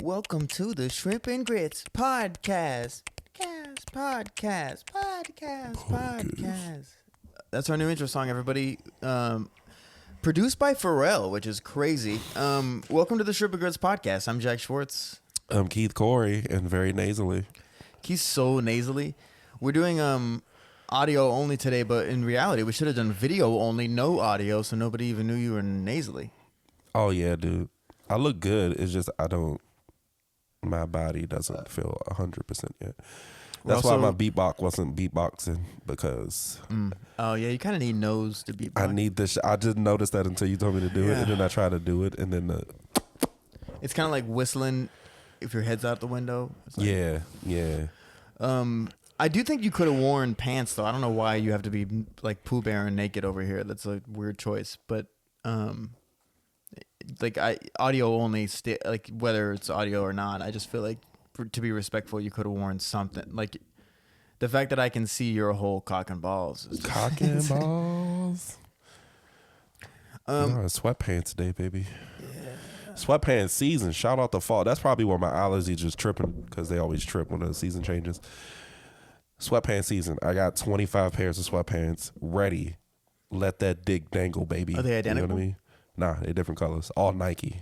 Welcome to the Shrimp and Grits podcast. Podcast. That's our new intro song, everybody. Produced by Pharrell, which is crazy. Welcome to the Shrimp and Grits podcast. I'm Jack Schwartz. I'm Keith Corey, and very nasally. He's so nasally. We're doing audio only today, but in reality, we should have done video only, no audio, so nobody even knew you were nasally. Oh yeah, dude. I look good. It's just my body doesn't feel 100% yet. That's why my beatbox wasn't beatboxing, because oh yeah, you kind of need nose to beatbox. I need this. I didn't notice that until you told me to do it, and then I tried to do it, and then it's kind of like whistling if your head's out the window. Like, yeah. I do think you could have worn pants though. I don't know why you have to be like Pooh Bear and naked over here. That's a weird choice, but like audio only, like whether it's audio or not, I just feel like to be respectful, you could have worn something. Like the fact that I can see your whole cock and balls. Cock and balls. Sweatpants day, baby. Yeah. Sweatpants season. Shout out the fall. That's probably where my allergies just tripping, because they always trip when the season changes. Sweatpants season. I got 25 pairs of sweatpants ready. Let that dick dangle, baby. Are they identical? You know what I mean? Nah, they're different colors. All Nike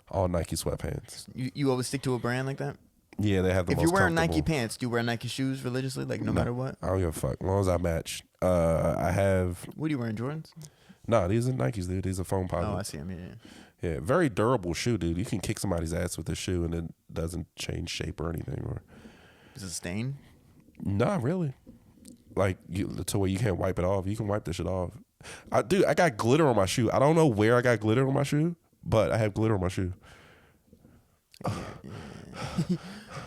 sweatpants. You always stick to a brand like that? Yeah, they have the most comfortable. If you're wearing Nike pants, do you wear Nike shoes religiously, like no matter what? I don't give a fuck. As long as I match. I have... What are you wearing, Jordans? Nah, these are Nikes, dude. These are foam positives. Oh, I see them, yeah. Yeah, very durable shoe, dude. You can kick somebody's ass with this shoe and it doesn't change shape or anything. Is it stain? Not really. Like, to where you can't wipe it off. You can wipe this shit off. I got glitter on my shoe. I don't know where I got glitter on my shoe, but I have glitter on my shoe.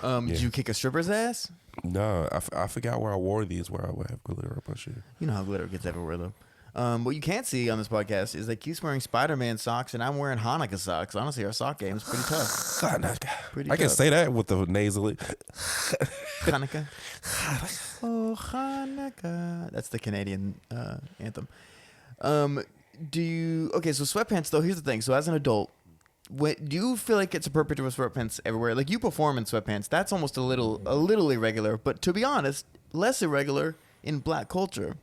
Did you kick a stripper's ass? No, I forgot where I wore these, where I would have glitter on my shoe. You know how glitter gets everywhere, though. What you can't see on this podcast is that Keith's wearing Spider-Man socks and I'm wearing Hanukkah socks. Honestly, our sock game is pretty tough. Hanukkah. I can say that with the nasally. Hanukkah. Oh, Hanukkah. That's the Canadian anthem. Okay, so sweatpants, though, here's the thing. So as an adult, do you feel like it's appropriate to wear sweatpants everywhere? Like, you perform in sweatpants. That's almost a little irregular. But to be honest, less irregular in black culture.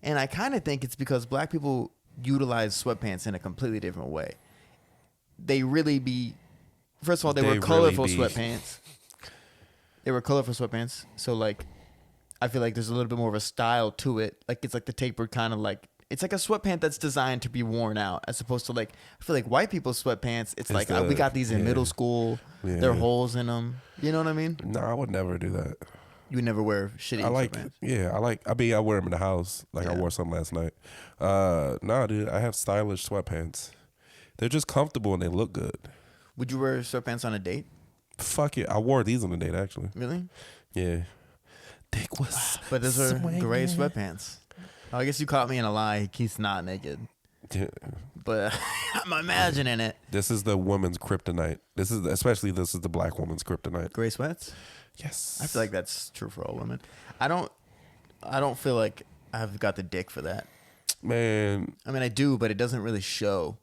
And I kind of think it's because black people utilize sweatpants in a completely different way. First of all, they were colorful sweatpants. They were colorful sweatpants. So, like, I feel like there's a little bit more of a style to it. Like, it's like the tapered kind of like, it's like a sweatpant that's designed to be worn out, as opposed to, like, I feel like white people's sweatpants, it's like, we got these in middle school. Yeah. There are holes in them. You know what I mean? No, I would never do that. You would never wear shitty sweatpants? I wear them in the house. Like, I wore some last night. Nah, dude, I have stylish sweatpants. They're just comfortable and they look good. Would you wear sweatpants on a date? Fuck it. I wore these on a date, actually. Really? Yeah. Dick was But those are gray sweatpants. Oh, I guess you caught me in a lie. Keith's not naked. Yeah. But I'm imagining it. This is the woman's kryptonite. This is the black woman's kryptonite. Gray sweats? Yes. I feel like that's true for all women. I don't feel like I've got the dick for that. Man. I mean, I do, but it doesn't really show.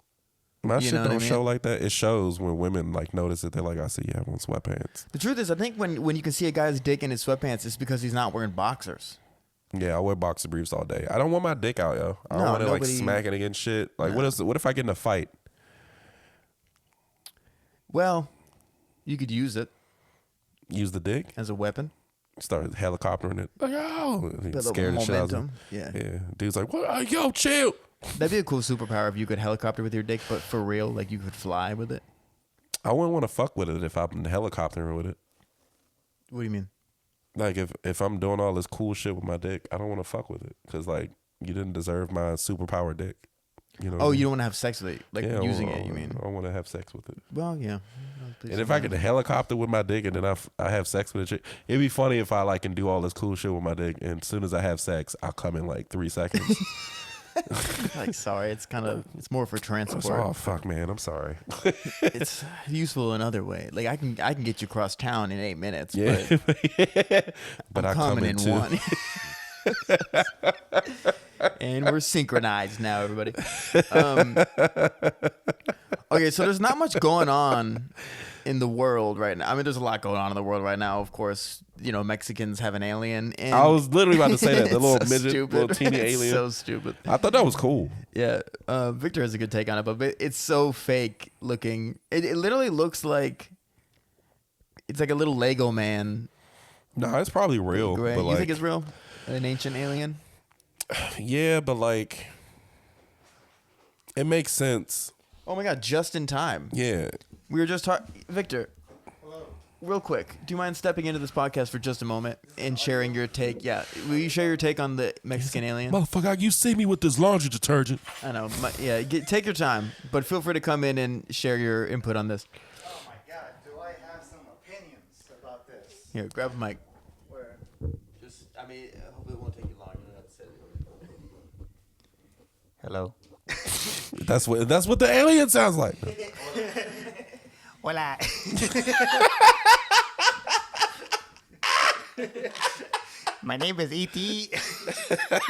My shit don't show like that. It shows when women like notice it. They're like, I see you have on sweatpants. The truth is, I think when you can see a guy's dick in his sweatpants, it's because he's not wearing boxers. Yeah, I wear boxer briefs all day. I don't want my dick out, yo. I don't want it like smacking against shit. Like, what if I get in a fight? Well, you could use it. Use the dick as a weapon. Start helicoptering it. Like, oh, scared the shit out of him. Yeah. Dude's like, what? Yo, chill. That'd be a cool superpower if you could helicopter with your dick, but for real, like you could fly with it. I wouldn't want to fuck with it if I'm helicoptering with it. What do you mean? Like if I'm doing all this cool shit with my dick, I don't want to fuck with it because like you didn't deserve my superpower dick. You know? Oh, you don't want to have sex with it, like using it. You mean? I want to have sex with it. Well, yeah. And if I could helicopter with my dick and then I have sex with a chick, it'd be funny if I like can do all this cool shit with my dick and as soon as I have sex, I'll come in like 3 seconds. Like, sorry, it's more for transport. Oh fuck, man, I'm sorry. It's useful in other way. Like I can get you across town in 8 minutes. Yeah, but I'm coming in 1. And we're synchronized now, everybody. Okay, so there's not much going on in the world right now. I mean, there's a lot going on in the world right now. Of course, you know, Mexicans have an alien. And I was literally about to say that. The little so midget, stupid. little teeny It's alien. so stupid. I thought that was cool. Yeah. Victor has a good take on it, but it's so fake looking. It literally looks like it's like a little Lego man. No, it's probably real. Gray. But You like, think it's real? An ancient alien? yeah, but like, it makes sense. Oh my God, just in time. Yeah. We were just talking. Victor, real quick, do you mind stepping into this podcast for just a moment and sharing your take? Yeah. Will you share your take on the Mexican alien? Motherfucker, you see me with this laundry detergent. I know. Take your time, but feel free to come in and share your input on this. Oh my God, do I have some opinions about this? Here, grab a mic. Where? Just, I mean, hopefully it won't take you long. You don't have to say it. Hello. That's what the alien sounds like. Hola. My name is E.T. But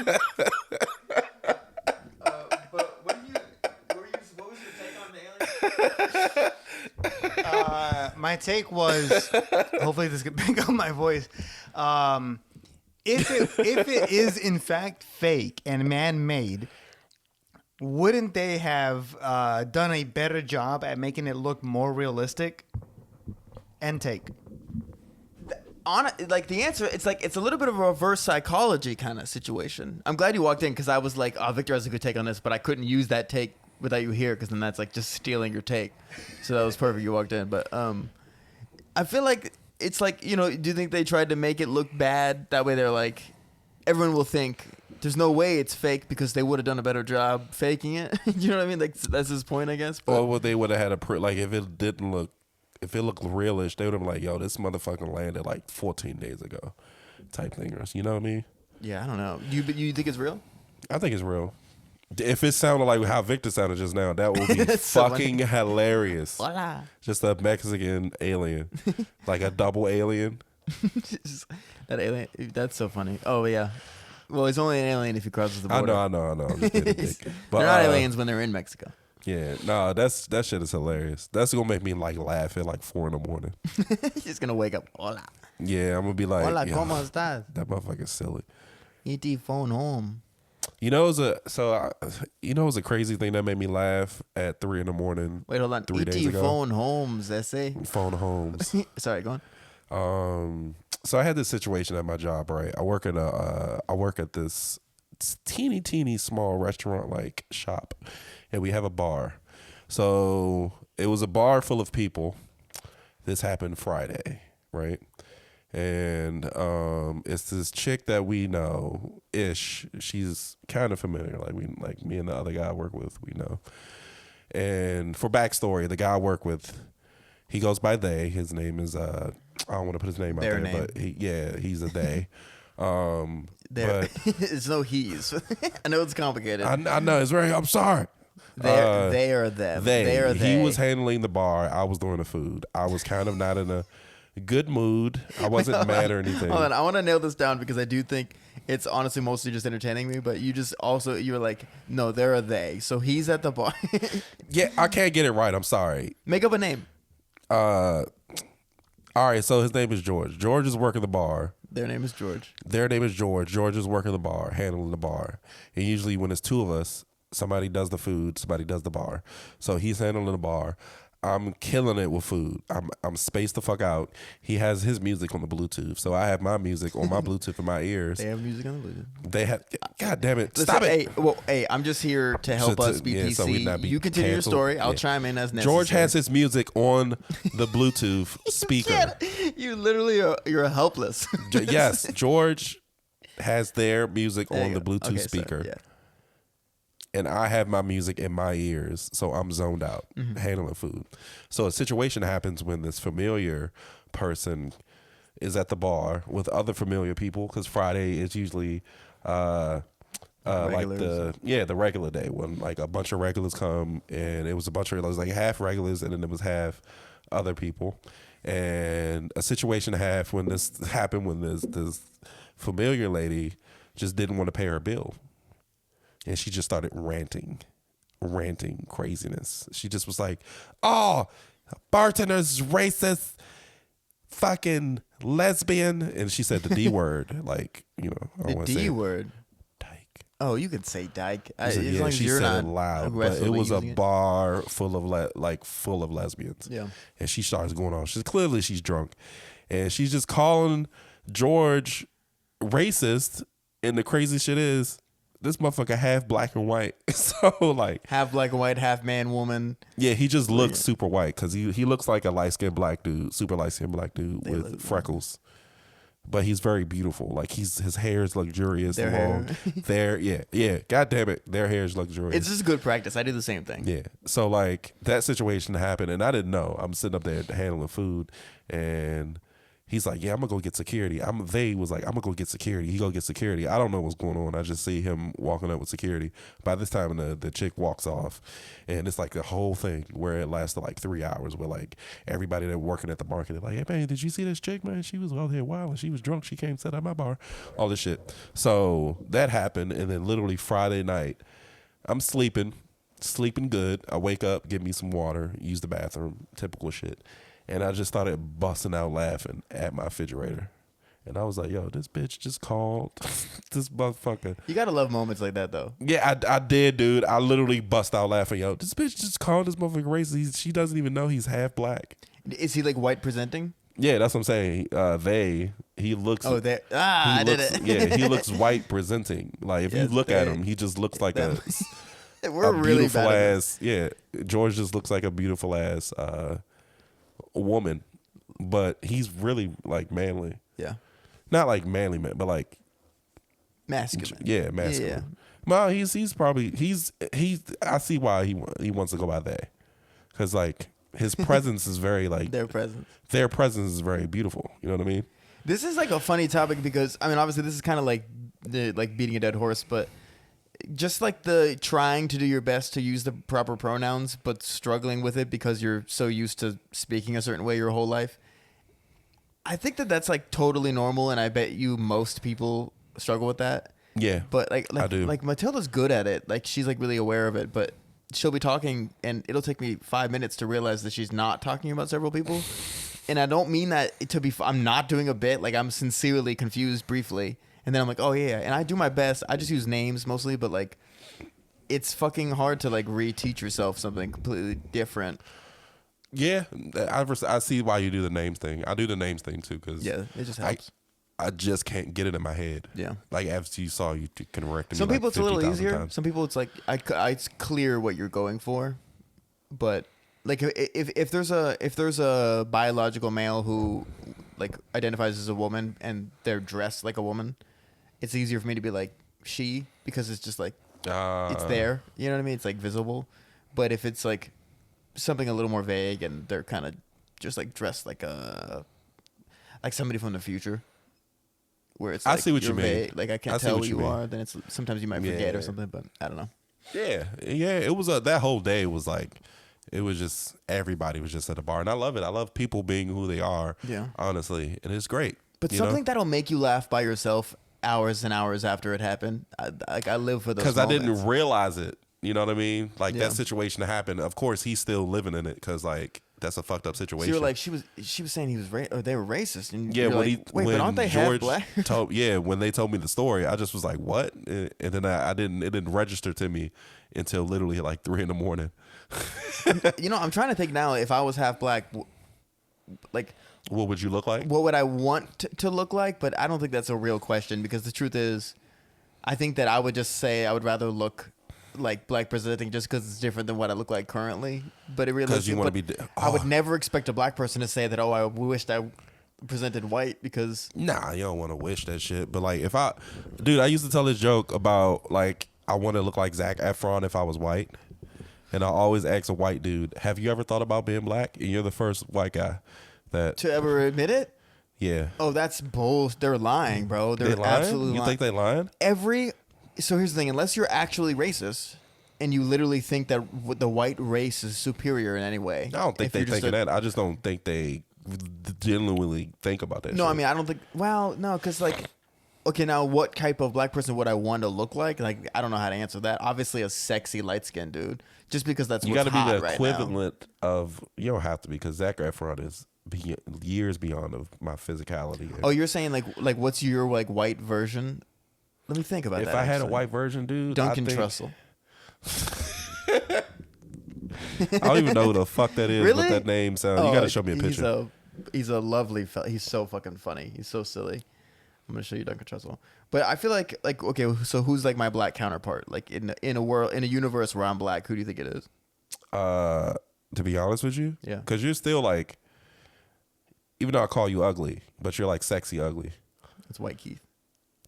what was your take on the alien? My take was, hopefully this can pick up my voice. If it is in fact fake and man-made, wouldn't they have done a better job at making it look more realistic? End take. Like the answer, it's a little bit of a reverse psychology kind of situation. I'm glad you walked in because I was like, oh, Victor has a good take on this, but I couldn't use that take without you here because then that's like just stealing your take. So that was perfect. You walked in, but I feel like it's like, you know, do you think they tried to make it look bad? That way they're like, everyone will think there's no way it's fake because they would have done a better job faking it. You know what I mean? Like that's his point, I guess. But. Or they would have had like if it looked realish, they would have been like, yo, this motherfucker landed like 14 days ago, type thing. You know what I mean? Yeah, I don't know. You think it's real? I think it's real. If it sounded like how Victor sounded just now, that would be so fucking hilarious. Hola. Just a Mexican alien, like a double alien. That alien, that's so funny. Oh yeah. Well, he's only an alien if he crosses the border. I know. I'm just kidding, Dick. But, they're not aliens when they're in Mexico. Yeah, no, that shit is hilarious. That's gonna make me like laugh at like 4 a.m. He's just gonna wake up. Hola. Yeah, I'm gonna be like, Hola, yo, ¿cómo estás? that motherfucker's silly. E.T. phone home. You know, it was a crazy thing that made me laugh at 3 a.m. Wait, hold on. 3 days E.T. ago. phone homes. Essay. Phone homes. Sorry, go on. So I had this situation at my job, right? I work at this teeny small restaurant like shop, and we have a bar. So it was a bar full of people. This happened Friday, right? And it's this chick that we know ish. She's kind of familiar, like me and the other guy I work with, we know. And for backstory, the guy I work with, he goes by they. His name is I don't want to put his name out there, but he's a they. But it's no he's. I know it's complicated. I know it's very. I'm sorry. They are them. They are they. He was handling the bar. I was doing the food. I was kind of not in a good mood. I wasn't mad or anything. Hold on. I want to nail this down because I do think it's honestly mostly just entertaining me. But you were like, no, they're a they. So he's at the bar. Yeah, I can't get it right. I'm sorry. Make up a name. All right. So his name is George. George is working the bar. Their name is George. Their name is George. George is working the bar, handling the bar. And usually when it's two of us, somebody does the food, somebody does the bar. So he's handling the bar. I'm killing it with food. I'm spaced the fuck out. He has his music on the Bluetooth, so I have my music on my Bluetooth in my ears. They have music on the Bluetooth. They have. God damn it! Listen, Stop it! Hey, I'm just here to help us be PC. So we not be you continue canceled. your story. I'll chime in as necessary. George has his music on the Bluetooth speaker. You literally you're helpless. Yes, George has their music on the Bluetooth speaker. Sorry, yeah. And I have my music in my ears, so I'm zoned out, handling food. So a situation happens when this familiar person is at the bar with other familiar people, because Friday is usually like the regular day when like a bunch of regulars come, and it was like half regulars and then it was half other people. And a situation happened when this familiar lady just didn't want to pay her bill. And she just started ranting craziness. She just was like, oh, bartender's racist, fucking lesbian. And she said the D word. Like, you know. I The D word. Dyke. Oh, you could say dyke. As long as she you're said not it loud, but it was a bar full of full of lesbians. Yeah. And she starts going on. She's drunk. And she's just calling George racist. And the crazy shit is, this motherfucker half black and white. So like half black and white, half man, woman. Yeah, he just looks super white because he looks like a light skinned black dude, super light skinned black dude with freckles. But he's very beautiful. Like his hair is luxurious, their long. Hair. Yeah. God damn it, their hair is luxurious. It's just good practice. I do the same thing. Yeah. So like that situation happened, and I didn't know. I'm sitting up there handling food, and he's like, "Yeah, I'm gonna go get security." They was like, "I'm gonna go get security." He go get security. I don't know what's going on. I just see him walking up with security. By this time, the chick walks off, and it's like a whole thing where it lasted like 3 hours. Where like everybody that working at the market, they're like, "Hey man, did you see this chick, man? She was out here wild and she was drunk. She came set at my bar, all this shit." So that happened, and then literally Friday night, I'm sleeping good. I wake up, get me some water, use the bathroom, typical shit. And I just started busting out laughing at my refrigerator. And I was like, yo, this bitch just called this motherfucker. You gotta love moments like that, though. Yeah, I did, dude. I literally bust out laughing. Yo, this bitch just called this motherfucker racist. She doesn't even know he's half black. Is he like white presenting? Yeah, that's what I'm saying. He looks. Oh, there. I did it. Yeah, he looks white presenting. Like if you look at him, he just looks like we're a really beautiful bad ass. Yeah, George just looks like a beautiful ass woman, but he's really like manly. Yeah. Not like manly man, but like masculine. Yeah, masculine. Yeah. Well, he's probably I see why he wants to go by they, because like his presence is very like their presence is very beautiful. You know what I mean? This is like a funny topic because I mean obviously this is kind of like beating a dead horse, but just like the trying to do your best to use the proper pronouns, but struggling with it because you're so used to speaking a certain way your whole life. I think that's like totally normal, and I bet you most people struggle with that. Yeah, but like I do. Like Matilda's good at it. Like she's like really aware of it, but she'll be talking, and it'll take me 5 minutes to realize that she's not talking about several people. And I don't mean that to be. I'm not doing a bit. Like I'm sincerely confused briefly. And then I'm like, oh yeah, and I do my best. I just use names mostly, but like, it's fucking hard to like reteach yourself something completely different. Yeah, I see why you do the names thing. I do the names thing too because it just helps. I just can't get it in my head. Yeah, like after you saw, you can correct me. Some people it's a little easier. Times. Some people it's like it's clear what you're going for, but like if there's a biological male who like identifies as a woman and they're dressed like a woman, it's easier for me to be like she because it's just like it's there. You know what I mean? It's like visible. But if it's like something a little more vague and they're kind of just like dressed like somebody from the future, where it's like, I see what you mean. Vague, like I can't tell who you are. Then it's sometimes you might forget or something. But I don't know. Yeah. It was that whole day was like. It was just everybody was just at the bar, and I love it. I love people being who they are. Yeah, honestly, and it's great. But something that'll make you laugh by yourself hours and hours after it happened. I live for those because I didn't realize it. You know what I mean? Like that situation happened. Of course, he's still living in it because like that's a fucked up situation. So you're like she was saying he was or they were racist. And yeah, when but aren't they George half black? When they told me the story, I just was like, what? And then I didn't. It didn't register to me until literally like 3 a.m. You know, I'm trying to think now. If I was half black, like, what would you look like? What would I want to look like? But I don't think that's a real question because the truth is, I think that I would just say I would rather look like black presenting just because it's different than what I look like currently. But it really because you want to be. I would never expect a black person to say that. Oh, I wished I presented white because. Nah, you don't want to wish that shit. But like, I used to tell this joke about like I want to look like Zac Efron if I was white. And I always ask a white dude, have you ever thought about being black? And you're the first white guy to ever admit it? Yeah. Oh, that's bull. They're lying, bro. They're lying? Absolutely lying. You think they lying? So here's the thing. Unless you're actually racist and you literally think that the white race is superior in any way. I don't think they're thinking that. I just don't think they genuinely think about that shit. I mean, I don't think... Well, no, because like... Okay, now what type of black person would I want to look like? Like, I don't know how to answer that. Obviously, a sexy light skinned dude, just because that's You what's got to be hot the right equivalent of. You don't have to be because Zac Efron is years beyond of my physicality. Oh, you're saying like what's your like white version? Let me think about if that. I had a actually. white version, dude, Duncan I think, Trussell. I don't even know who the fuck that is. Really? What that name sounds. You got to show me a picture. He's a lovely fella. He's so fucking funny. He's so silly. I'm gonna show you Duncan Trussell. But I feel like okay, so who's like my black counterpart? Like in a universe where I'm black, who do you think it is? To be honest with you, Yeah. because you're still like, even though I call you ugly, but you're like sexy ugly. It's White Keith.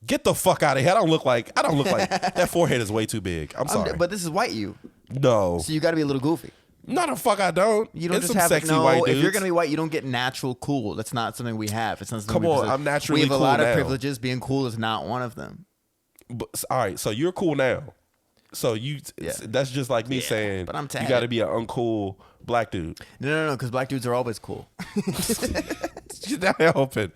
Get the fuck out of here! I don't look like that. Forehead is way too big. I'm sorry, But this is white you, no, so you got to be a little goofy. no, the fuck I don't. You don't It's just some have sexy no. white If you're dudes. gonna be white, you don't get natural cool. That's not something we have. It's not something Come we on, possess. I'm naturally We have a cool lot now. of privileges. Being cool is not one of them. But, all right, so you're cool now. So that's just like me saying, but I'm you tatted. got to be an uncool black dude. No, because black dudes are always cool. You're not helping.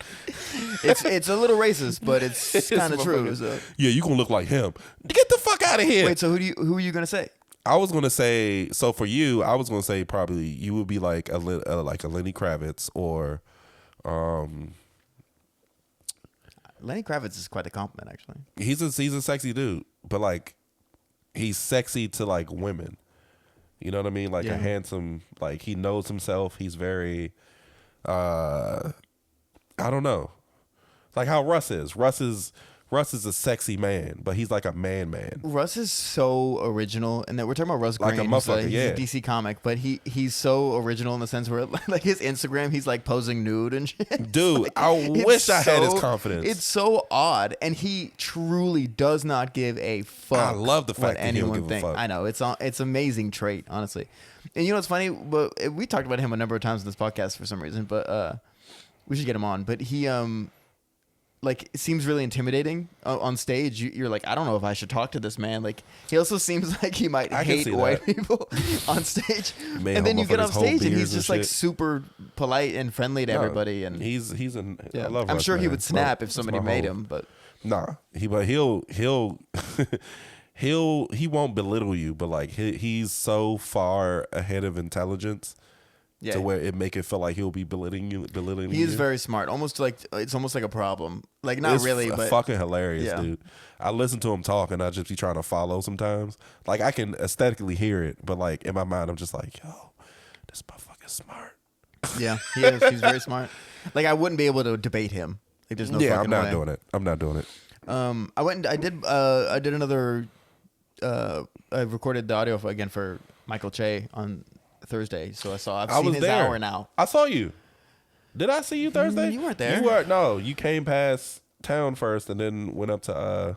It's a little racist, but it's kind of true. So. Yeah, you gonna look like him. Get the fuck out of here. Wait, so who are you gonna say? I was gonna say, so for you, I was gonna say probably you would be like a Lenny Kravitz or, Lenny Kravitz is quite a compliment, actually. he's a sexy dude, but like he's sexy to like women. You know what I mean? Like Yeah. a handsome, like he knows himself. He's very, I don't know, like how Russ is. Russ is a sexy man, but he's like a man. Russ is so original, and that we're talking about Russ Like a Green. motherfucker, He's yeah. a DC comic, but he's so original in the sense where like his Instagram, he's like posing nude and shit. Dude, Like, I it's wish I had his so- confidence. It's so odd, and he truly does not give a fuck. I love the fact what that he don't anyone give a thinks. fuck. I know it's amazing trait, honestly. And you know what's funny? But we talked about him a number of times in this podcast for some reason. But we should get him on. But he like it seems really intimidating on stage. You're like, I don't know if I should talk to this man. Like he also seems like he might I can hate see white that. people on stage. Man, And then you get off motherfuckers hold stage and beers he's and just like shit. super polite and friendly to No, everybody. And he's I yeah. love I'm Russ, sure he man. would snap Love- if somebody that's my made home. him. But Nah, he'll he won't belittle you, but like he's so far ahead of intelligence yeah, to where it make it feel like he'll be belittling you. he is very smart. Almost like it's almost like a problem. Like not It's really, but fucking hilarious, Yeah. dude. I listen to him talk and I just be trying to follow sometimes. Like I can aesthetically hear it, but like in my mind, I'm just like, yo, this motherfucker's smart. yeah, he is. He's very smart. Like I wouldn't be able to debate him. Like there's no Yeah, fucking I'm not way. doing it. I'm not doing it. I went. I did another. I recorded the audio again for Michael Che on Thursday, so I've I seen was his there. hour now. I saw you. Did I see you Thursday? you weren't there. You were no. You came past town first and then went up to.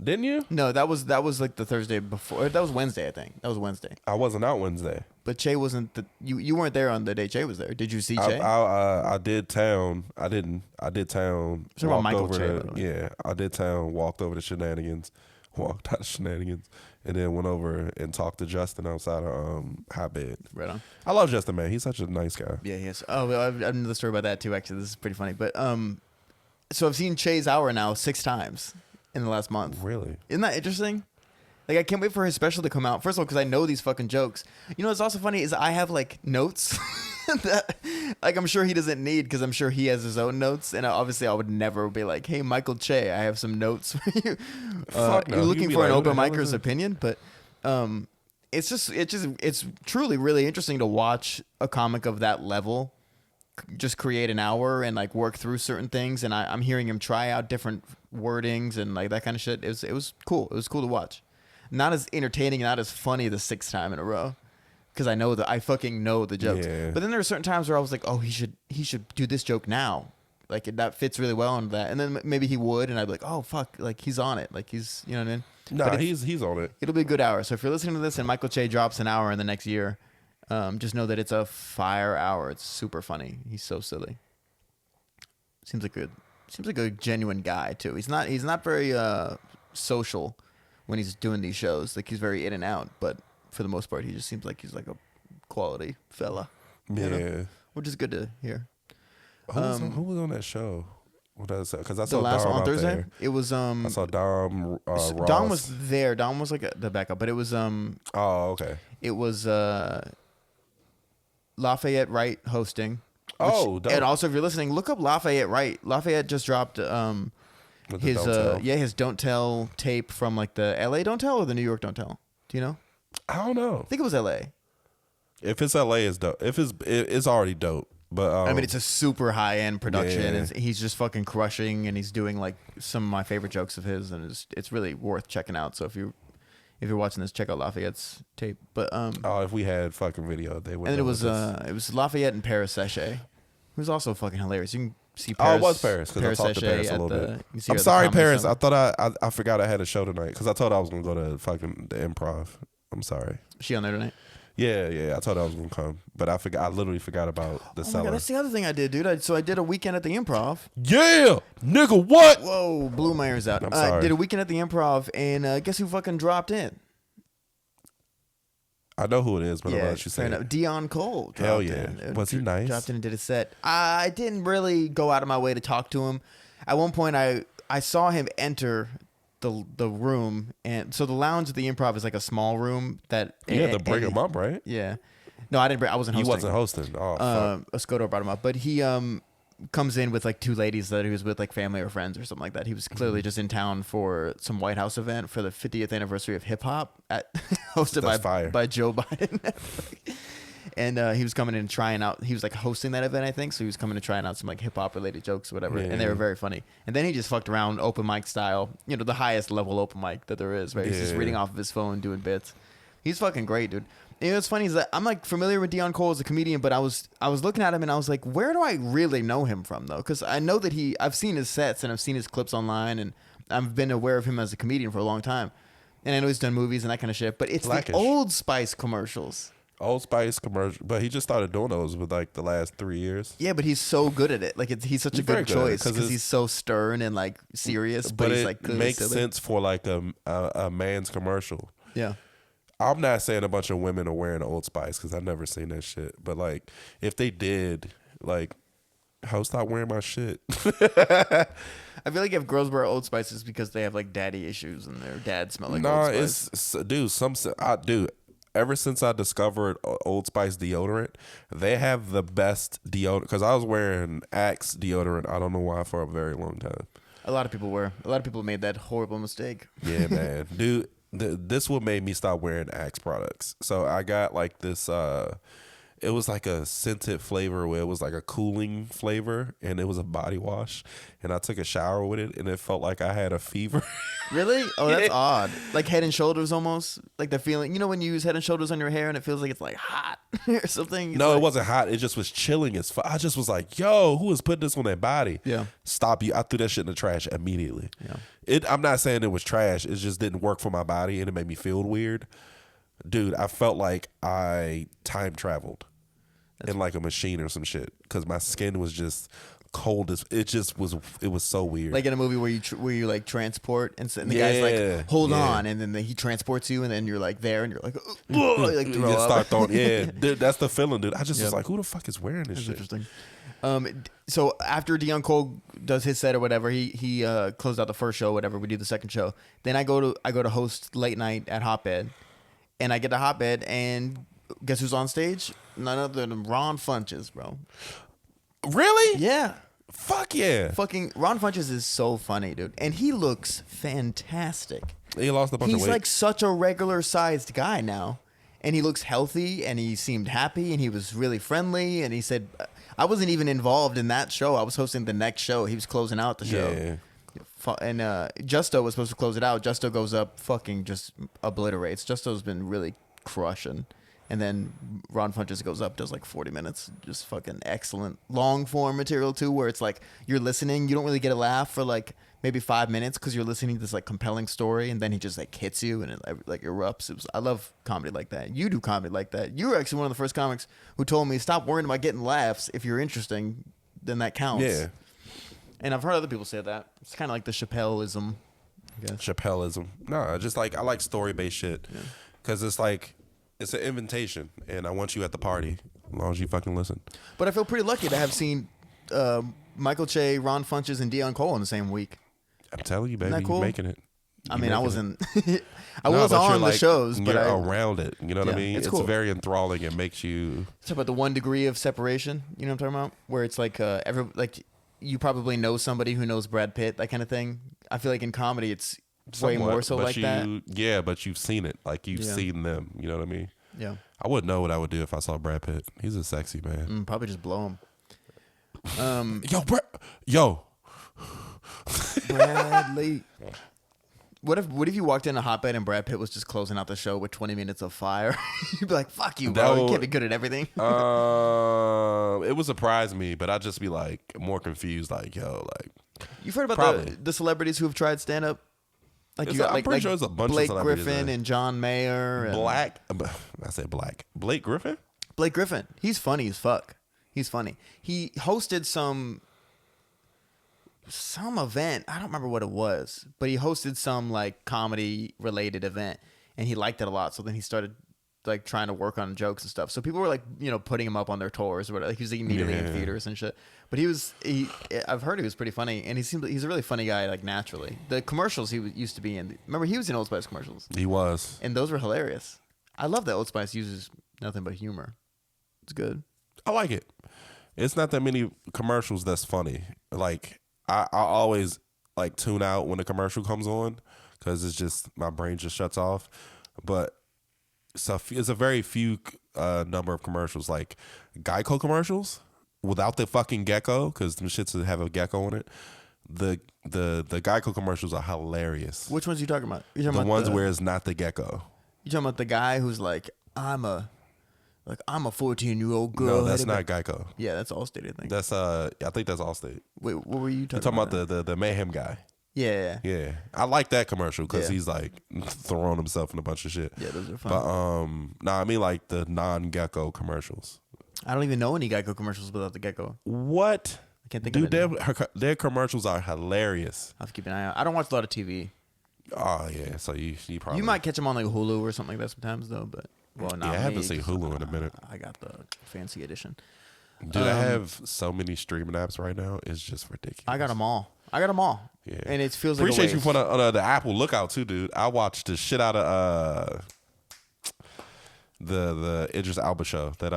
Didn't you? No, that was like the Thursday before. That was Wednesday, I think. That was Wednesday. I wasn't out Wednesday. But Che wasn't the. You weren't there on the day Che was there. Did you see Che? I did town. I didn't. I did town. Talking about walked Michael over Che, to- by the way. Yeah, I did town. Walked over to Shenanigans. Walked out of Shenanigans, and then went over and talked to Justin outside of Hotbed. Right on. I love Justin, man. He's such a nice guy. Yeah, yes. Oh, well, I've another story about that too. Actually, this is pretty funny. But so I've seen Che's hour now 6 times in the last month. Really. Isn't that interesting? Like I can't wait for his special to come out. First of all, because I know these fucking jokes. You know what's also funny is I have like notes that like I'm sure he doesn't need because I'm sure he has his own notes. And obviously I would never be like, hey, Michael Che, I have some notes for you. Fuck no. You're You'd looking be for like, an who the open hell is micer's this? opinion, but it's truly really interesting to watch a comic of that level just create an hour and like work through certain things. And I'm hearing him try out different wordings and like that kind of shit. It was cool. It was cool to watch. Not as entertaining, not as funny the 6th time in a row. Because I fucking know the jokes. Yeah. But then there were certain times where I was like, oh, he should do this joke now. Like that fits really well into that. And then maybe he would, and I'd be like, oh fuck, like he's on it. Like he's, you know what I mean? Nah, But he's on it. it'll be a good hour. So if you're listening to this and Michael Che drops an hour in the next year, just know that it's a fire hour. It's super funny. He's so silly. Seems like a genuine guy too. He's not very social when he's doing these shows. Like he's very in and out, but for the most part, he just seems like he's like a quality fella. Yeah. You know? Which is good to hear. Who was on that show? What does that? Because I The saw last Dom one on out Thursday. there. It was I saw Dom. Ross. Dom was there. Dom was like the backup, but it was Oh, okay. it was Lafayette Wright hosting. Oh, dope. And also, if you're listening, look up Lafayette Wright. Lafayette just dropped With the his Don't Tell. his Don't Tell tape from like the LA Don't Tell or the New York Don't Tell. Do you know? I don't know. I think it was LA. If it's LA, it's dope. If it's already dope. But I mean, it's a super high end production, Yeah. and he's just fucking crushing, and he's doing like some of my favorite jokes of his, and it's really worth checking out. So if you're watching this, check out Lafayette's tape. But if we had fucking video, they would. and then know it was Lafayette and Paris Sachet, who's also fucking hilarious. You can see Oh, Paris. it was Paris because I talked to Paris a at little the- bit. you can see her I'm at the sorry, Comedy Paris. Summit. I thought I forgot I had a show tonight because I told her I was gonna go to fucking the Improv. I'm sorry. She on there tonight? Yeah. I told her I was gonna come, but I forgot. I literally forgot about the Oh my cellar. god, that's the other thing I did, dude. So I did a weekend at the Improv. Yeah, nigga, what? Whoa, blew my ears out. I'm I sorry. did a weekend at the Improv, and guess who fucking dropped in? I know who it is, but I'm gonna let you fair say enough. it. Dion Cole. Hell dropped yeah. in. Was he nice? Dropped in and did a set. I didn't really go out of my way to talk to him. At one point, I saw him enter the room, and so the lounge at the Improv is like a small room that You had to bring him up, right? Yeah. No, I didn't. I wasn't He hosting. wasn't hosting. Oh, fuck. Escoto brought him up, but he comes in with like two ladies that he was with, like family or friends or something like that. He was clearly just in town for some White House event for the 50th anniversary of hip hop at hosted That's fire. by Joe Biden. And he was coming in and trying out. He was like hosting that event, I think. So he was coming and trying out some like hip hop related jokes or whatever, and they were very funny. And then he just fucked around open mic style, the highest level open mic that there is. Right, he's just reading off of his phone, doing bits. He's fucking great, dude. What's funny is that I'm like familiar with Dion Cole as a comedian, but I was looking at him and I was like, where do I really know him from though? Because I know that I've seen his sets and I've seen his clips online, and I've been aware of him as a comedian for a long time. And I know he's done movies and that kind of shit, but it's Blackish. the Old Spice commercials. Old Spice commercial, but he just started doing those with like the last 3 years. Yeah, but he's so good at it. Like he's such a very good good at it, choice 'cause because he's so stern and like serious, but he's it like clearly makes silly. sense for like a man's commercial. Yeah. I'm not saying a bunch of women are wearing Old Spice because I've never seen that shit. But like, if they did, like, how stop wearing my shit? I feel like if girls wear Old Spice, it's because they have like daddy issues and their dad smell like Old Spice. Dude. Ever since I discovered Old Spice deodorant, they have the best deodorant. Because I was wearing Axe deodorant, I don't know why, for a very long time. A lot of people made that horrible mistake. Yeah, man, dude. This what made me stop wearing Axe products. So I got like this. It was like a scented flavor where it was like a cooling flavor, and it was a body wash. And I took a shower with it, and it felt like I had a fever. Really? Oh, that's Yeah. odd. Like Head and Shoulders almost. Like the feeling, when you use Head and Shoulders on your hair and it feels like it's like hot or something. It's No, like, it wasn't hot. It just was chilling as fuck. I just was like, yo, who is putting this on their body? Yeah. Stop you. I threw that shit in the trash immediately. Yeah. I'm not saying it was trash. It just didn't work for my body, and it made me feel weird. Dude, I felt like I time traveled in like a machine or some shit because my skin was just cold as it was so weird. Like in a movie where you like transport and the guy's like, hold on, and then he transports you, and then you're like there, and you're like, like you throw just up. start throwing, dude, that's the feeling, dude. I just was like, who the fuck is wearing this That's shit? interesting. So after Dion Cole does his set or whatever, he closed out the first show, whatever. We do the second show. Then I go to host late night at Hotbed, and I get to Hotbed, and guess who's on stage? None other than Ron Funches, bro. Really? Yeah. Fuck yeah. Fucking Ron Funches is so funny, dude, and he looks fantastic. He lost a bunch of He's weight. like such a regular sized guy now, and he looks healthy, and he seemed happy, and he was really friendly, and he said, I wasn't even involved in that show. I was hosting the next show. He was closing out the show. Yeah. And Justo was supposed to close it out. Justo goes up, fucking just obliterates. Justo's been really crushing. And then Ron Funches goes up, does like 40 minutes. Just fucking excellent. Long form material too, where it's like you're listening. You don't really get a laugh for like maybe 5 minutes because you're listening to this like compelling story. And then he just like hits you and it like erupts. I love comedy like that. You do comedy like that. You were actually one of the first comics who told me, stop worrying about getting laughs. If you're interesting, then that counts. Yeah. And I've heard other people say that. It's kind of like the Chappelle-ism, I guess. Chappelleism. No, just like I like story based shit because it's like it's an invitation, and I want you at the party as long as you fucking listen. But I feel pretty lucky to have seen Michael Che, Ron Funches, and Deion Cole in the same week. I'm telling you, baby, Isn't that cool? you're making it. I mean, I wasn't. I No, was but you're on the like, shows, but you're I around it. You know what I Yeah, mean? it's It's cool. very enthralling. It makes you. Talk about the 1 degree of separation. You know what I'm talking about? Where it's like you probably know somebody who knows Brad Pitt, that kind of thing. I feel like in comedy, it's way somewhat, more so but like that. Yeah, but you've seen it. Like you've Yeah. seen them. You know what I mean? Yeah, I wouldn't know what I would do if I saw Brad Pitt. He's a sexy man. probably just blow him. Yo, Bradley. What if you walked in a hotbed and Brad Pitt was just closing out the show with 20 minutes of fire? You'd be like, "Fuck you, bro! You can't be good at everything." It would surprise me, but I'd just be like more confused. Like, yo, like You've heard about Probably. the celebrities who have tried stand up? Like It's you got I'm like, pretty like sure it's a bunch of Blake celebrities Griffin there. and John Mayer. And I said black. Blake Griffin? Blake Griffin. He's funny as fuck. He's funny. He hosted some event. I don't remember what it was, but he hosted some like comedy related event, and he liked it a lot. So then he started like trying to work on jokes and stuff. So people were like, putting him up on their tours or whatever. Like he was like, immediately in Yeah. theaters and shit. But I've heard he was pretty funny, and he's a really funny guy, like naturally. The commercials used to be in. Remember, he was in Old Spice commercials, He was. and those were hilarious. I love that Old Spice uses nothing but humor. It's good. I like it. It's not that many commercials that's funny. Like I always like tune out when a commercial comes on because it's just my brain just shuts off. But it's a very few number of commercials, like Geico commercials without the fucking gecko, because them shits that have a gecko on it. The Geico commercials are hilarious. Which ones are you talking about? You talking The about ones where it's not the gecko. You talking about the guy who's like, I'm a 14-year-old girl. No, that's not Geico. Yeah, that's Allstate, I think. That's I think that's Allstate. Wait, what were you You're talking talking about the mayhem guy. Yeah. Yeah, I like that commercial because Yeah. he's like throwing himself in a bunch of shit. Yeah, those are fun. But I mean like the non-gecko commercials. I don't even know any Geico commercials without the gecko. What? I can't think Dude, of it. their commercials are hilarious. I'll have to keep an eye out. I don't watch a lot of TV. Oh yeah, so you probably You might catch them on like Hulu or something like that sometimes though, but not I haven't me, seen 'cause, Hulu in a minute. I got the fancy edition. Dude, I have so many streaming apps right now. It's just ridiculous. I got them all. Yeah, And it feels like appreciate a you waste. for the Apple lookout too, dude. I watched the shit out of the Idris Elba show that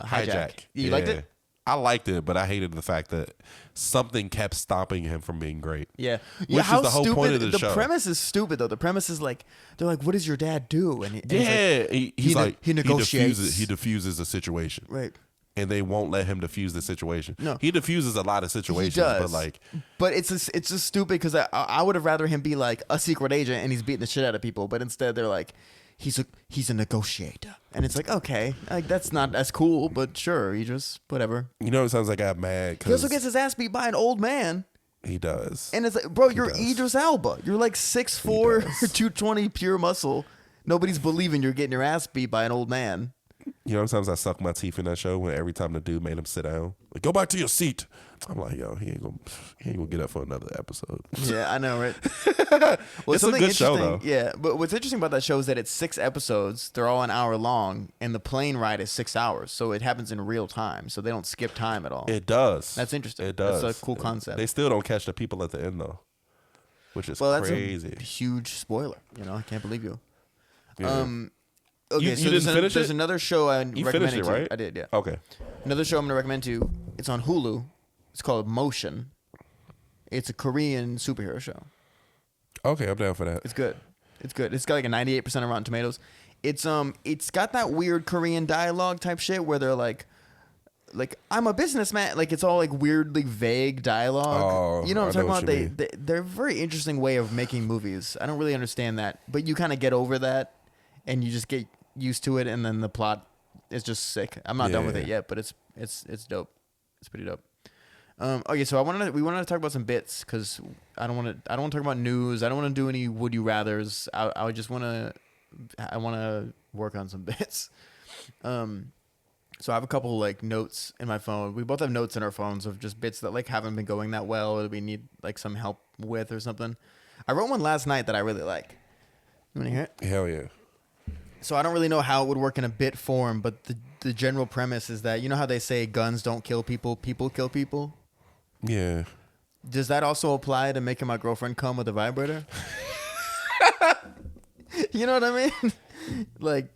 Hijack. You liked it? I liked it, but I hated the fact that something kept stopping him from being great. Yeah. Which How is the whole stupid point of the show. premise is stupid though. The premise is like they're like, what does your dad do? And he's like, Yeah, he's like he negotiates. He diffuses a situation, right. and they won't let him diffuse the situation. No. He diffuses a lot of situations, He does. but like, But it's just stupid because I would have rather him be like a secret agent and he's beating the shit out of people, but instead they're like, he's a negotiator, and it's like, okay, like that's not as cool, but sure, he just whatever. you know, it sounds like I'm mad He also because gets his ass beat by an old man, he does. and it's like, bro, you're does. Idris Elba, you're like 6'4", does. 220 pure muscle. Nobody's believing you're getting your ass beat by an old man. You know, sometimes I suck my teeth in that show when every time the dude made him sit down, like, go back to your seat. I'm like, yo, he ain't gonna get up for another episode. Yeah, I know, right? Well, It's a something good show, interesting- though. Yeah, but what's interesting about that show is that it's 6 episodes. They're all an hour long, and the plane ride is 6 hours, so it happens in real time. So they don't skip time at all. It does. That's interesting. It does. That's a cool concept. They still don't catch the people at the end though, which is Well, that's crazy. a huge spoiler. I can't believe you. Yeah. Okay, You so didn't finish there's it? another show I You recommend finished it, to. right? I did, yeah. Okay. Another show I'm going to recommend to you. It's on Hulu. It's called Motion. It's a Korean superhero show. Okay, I'm down for that. It's good. It's good. It's got like a 98% of Rotten Tomatoes. It's got that weird Korean dialogue type shit where they're like I'm a businessman. Like it's all like weirdly vague dialogue. Oh, You know what I I'm know talking what you about? They're a very interesting way of making movies. I don't really understand that, but you kind of get over that, and you just get used to it, and then the plot is just sick. I'm not done with it Yeah. yet, but it's dope. It's pretty dope. Okay, so we wanted to talk about some bits because I don't want to talk about news. I don't want to do any would you rather's. I want to work on some bits. So I have a couple like notes in my phone. We both have notes in our phones of just bits that like haven't been going that well or we need like some help with or something. I wrote one last night that I really like. You want to hear it? Hell yeah. So I don't really know how it would work in a bit form, but the general premise is that, you know how they say guns don't kill people, people kill people? Yeah. Does that also apply to making my girlfriend come with a vibrator? You know what I mean? Like,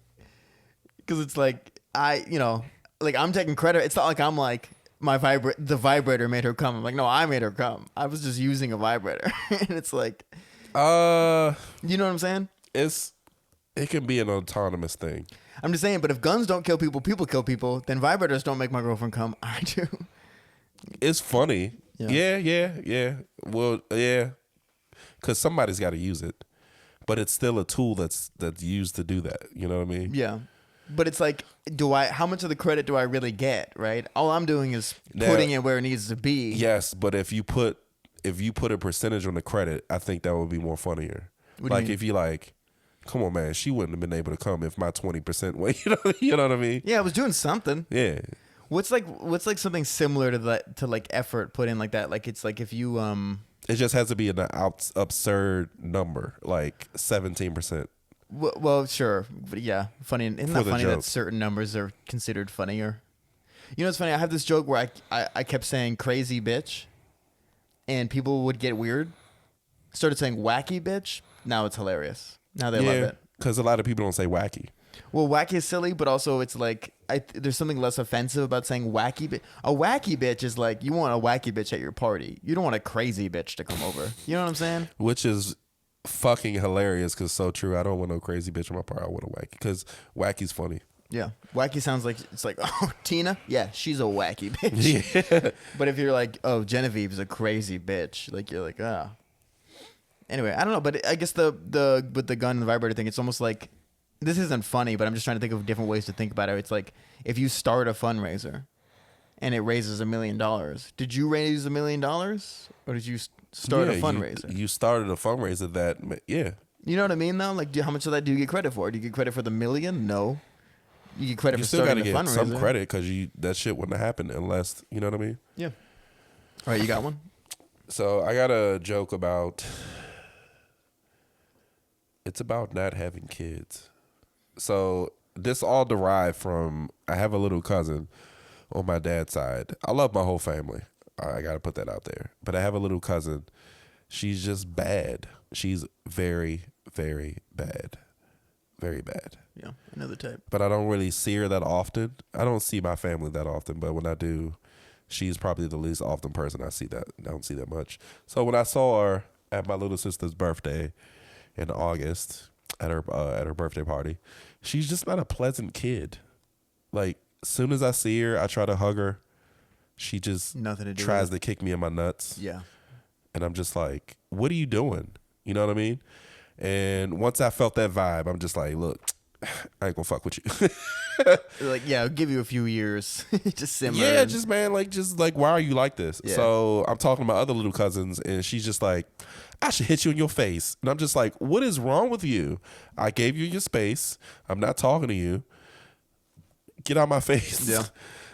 because it's like, I'm taking credit. It's not like I'm like, the vibrator made her come. I'm like, no, I made her come. I was just using a vibrator. And it's like, you know what I'm saying? It can be an autonomous thing. I'm just saying, but if guns don't kill people, people kill people, then vibrators don't make my girlfriend come. I do. It's funny. Yeah. Well, yeah. Because somebody's got to use it. But it's still a tool that's used to do that. You know what I mean? Yeah. But it's like, how much of the credit do I really get, right? All I'm doing is putting it where it needs to be. Yes, but if you put a percentage on the credit, I think that would be more funnier. Like if you like, come on, man, she wouldn't have been able to come if my 20% weight. You know what I mean? Yeah, I was doing something. Yeah. What's like something similar to that, to like effort put in like that? Like it's like if you It just has to be an absurd number, like 17%. Well, sure, but yeah, funny. Isn't that funny that certain numbers are considered funnier? You know, it's funny. I have this joke where I kept saying "crazy bitch," and people would get weird. Started saying "wacky bitch." Now it's hilarious. Now they love it because a lot of people don't say "wacky." Well, wacky is silly, but also it's like there's something less offensive about saying wacky bitch. A wacky bitch is like you want a wacky bitch at your party. You don't want a crazy bitch to come over. You know what I'm saying? Which is fucking hilarious because so true. I don't want no crazy bitch on my part. I want a wacky because wacky's funny. Yeah, wacky sounds like it's like, oh, Tina, yeah, she's a wacky bitch. Yeah. But if you're like, oh, Genevieve's a crazy bitch, like you're like, ah. Anyway, I don't know, but I guess the with the gun and the vibrator thing, it's almost like this isn't funny, but I'm just trying to think of different ways to think about it. It's like if you start a fundraiser and it raises $1 million, did you raise $1 million or did you start a fundraiser? You started a fundraiser that, yeah. You know what I mean, though? Like, how much of that do you get credit for? Do you get credit for the $1 million? No. You get credit for starting the fundraiser. You still got to get some credit because that shit wouldn't have happened unless, you know what I mean? Yeah. All right, you got one? So I got a joke about, it's about not having kids. So this all derived from, I have a little cousin on my dad's side. I love my whole family. I got to put that out there. But I have a little cousin. She's just bad. She's very, very bad. Very bad. Yeah, another type. But I don't really see her that often. I don't see my family that often. But when I do, she's probably the least often person I see that. I don't see that much. So when I saw her at my little sister's birthday in August at her birthday party, she's just not a pleasant kid. Like, as soon as I see her, I try to hug her. She just tries to kick me in my nuts. Yeah. And I'm just like, what are you doing? You know what I mean? And once I felt that vibe, I'm just like, look, I ain't gonna fuck with you. Like, yeah, I'll give you a few years. Just simmer. Yeah, just why are you like this? Yeah. So I'm talking to my other little cousins, and she's just like, I should hit you in your face. And I'm just like, what is wrong with you? I gave you your space. I'm not talking to you. Get out my face. Yeah.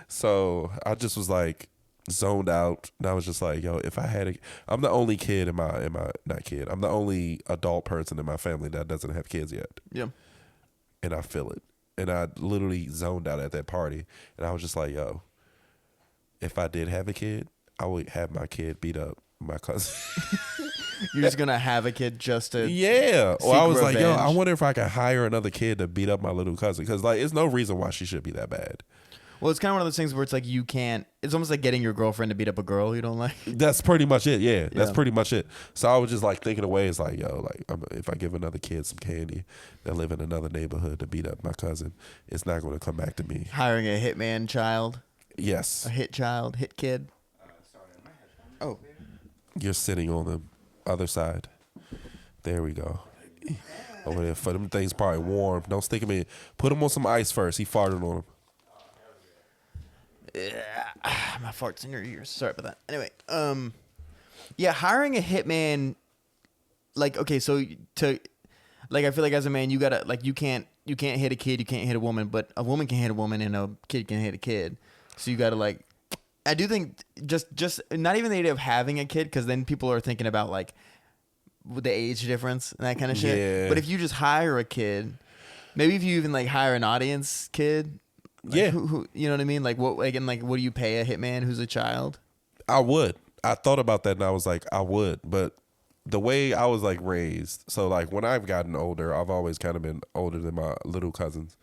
So I just was like zoned out, and I was just like, yo, if I had I'm the only kid I'm the only adult person in my family that doesn't have kids yet. Yeah. And I feel it. And I literally zoned out at that party, and I was just like, yo, if I did have a kid, I would have my kid beat up my cousin. You're just gonna have a kid just to Well, I was revenge. like, yo, I wonder if I could hire another kid to beat up my little cousin, because like, there's no reason why she should be that bad. Well, it's kind of one of those things where it's like you can't. It's almost like getting your girlfriend to beat up a girl you don't like. That's pretty much it. Yeah, that's pretty much it. So I was just like thinking of ways like, yo, like if I give another kid some candy that live in another neighborhood to beat up my cousin, it's not going to come back to me. Hiring a hitman child. Yes. A hit child, hit kid. Oh. You're sitting on the other side. There we go. Over there, for them things probably warm. Don't stick them in. Put them on some ice first. He farted on them. My farts in your ears. Sorry about that. Anyway, yeah, hiring a hitman, like, okay, so to, like, I feel like as a man, you gotta, like, you can't hit a kid, you can't hit a woman, but a woman can hit a woman and a kid can hit a kid. So you gotta, like, I do think just not even the idea of having a kid, because then people are thinking about, like, the age difference and that kind of shit. Yeah. But if you just hire a kid Maybe if you even like hire an audience kid. Like, Yeah. who you know what I mean? Like what what do you pay a hitman who's a child? I would. I thought about that and I was like, I would, but the way I was like raised, so like when I've gotten older, I've always kind of been older than my little cousins,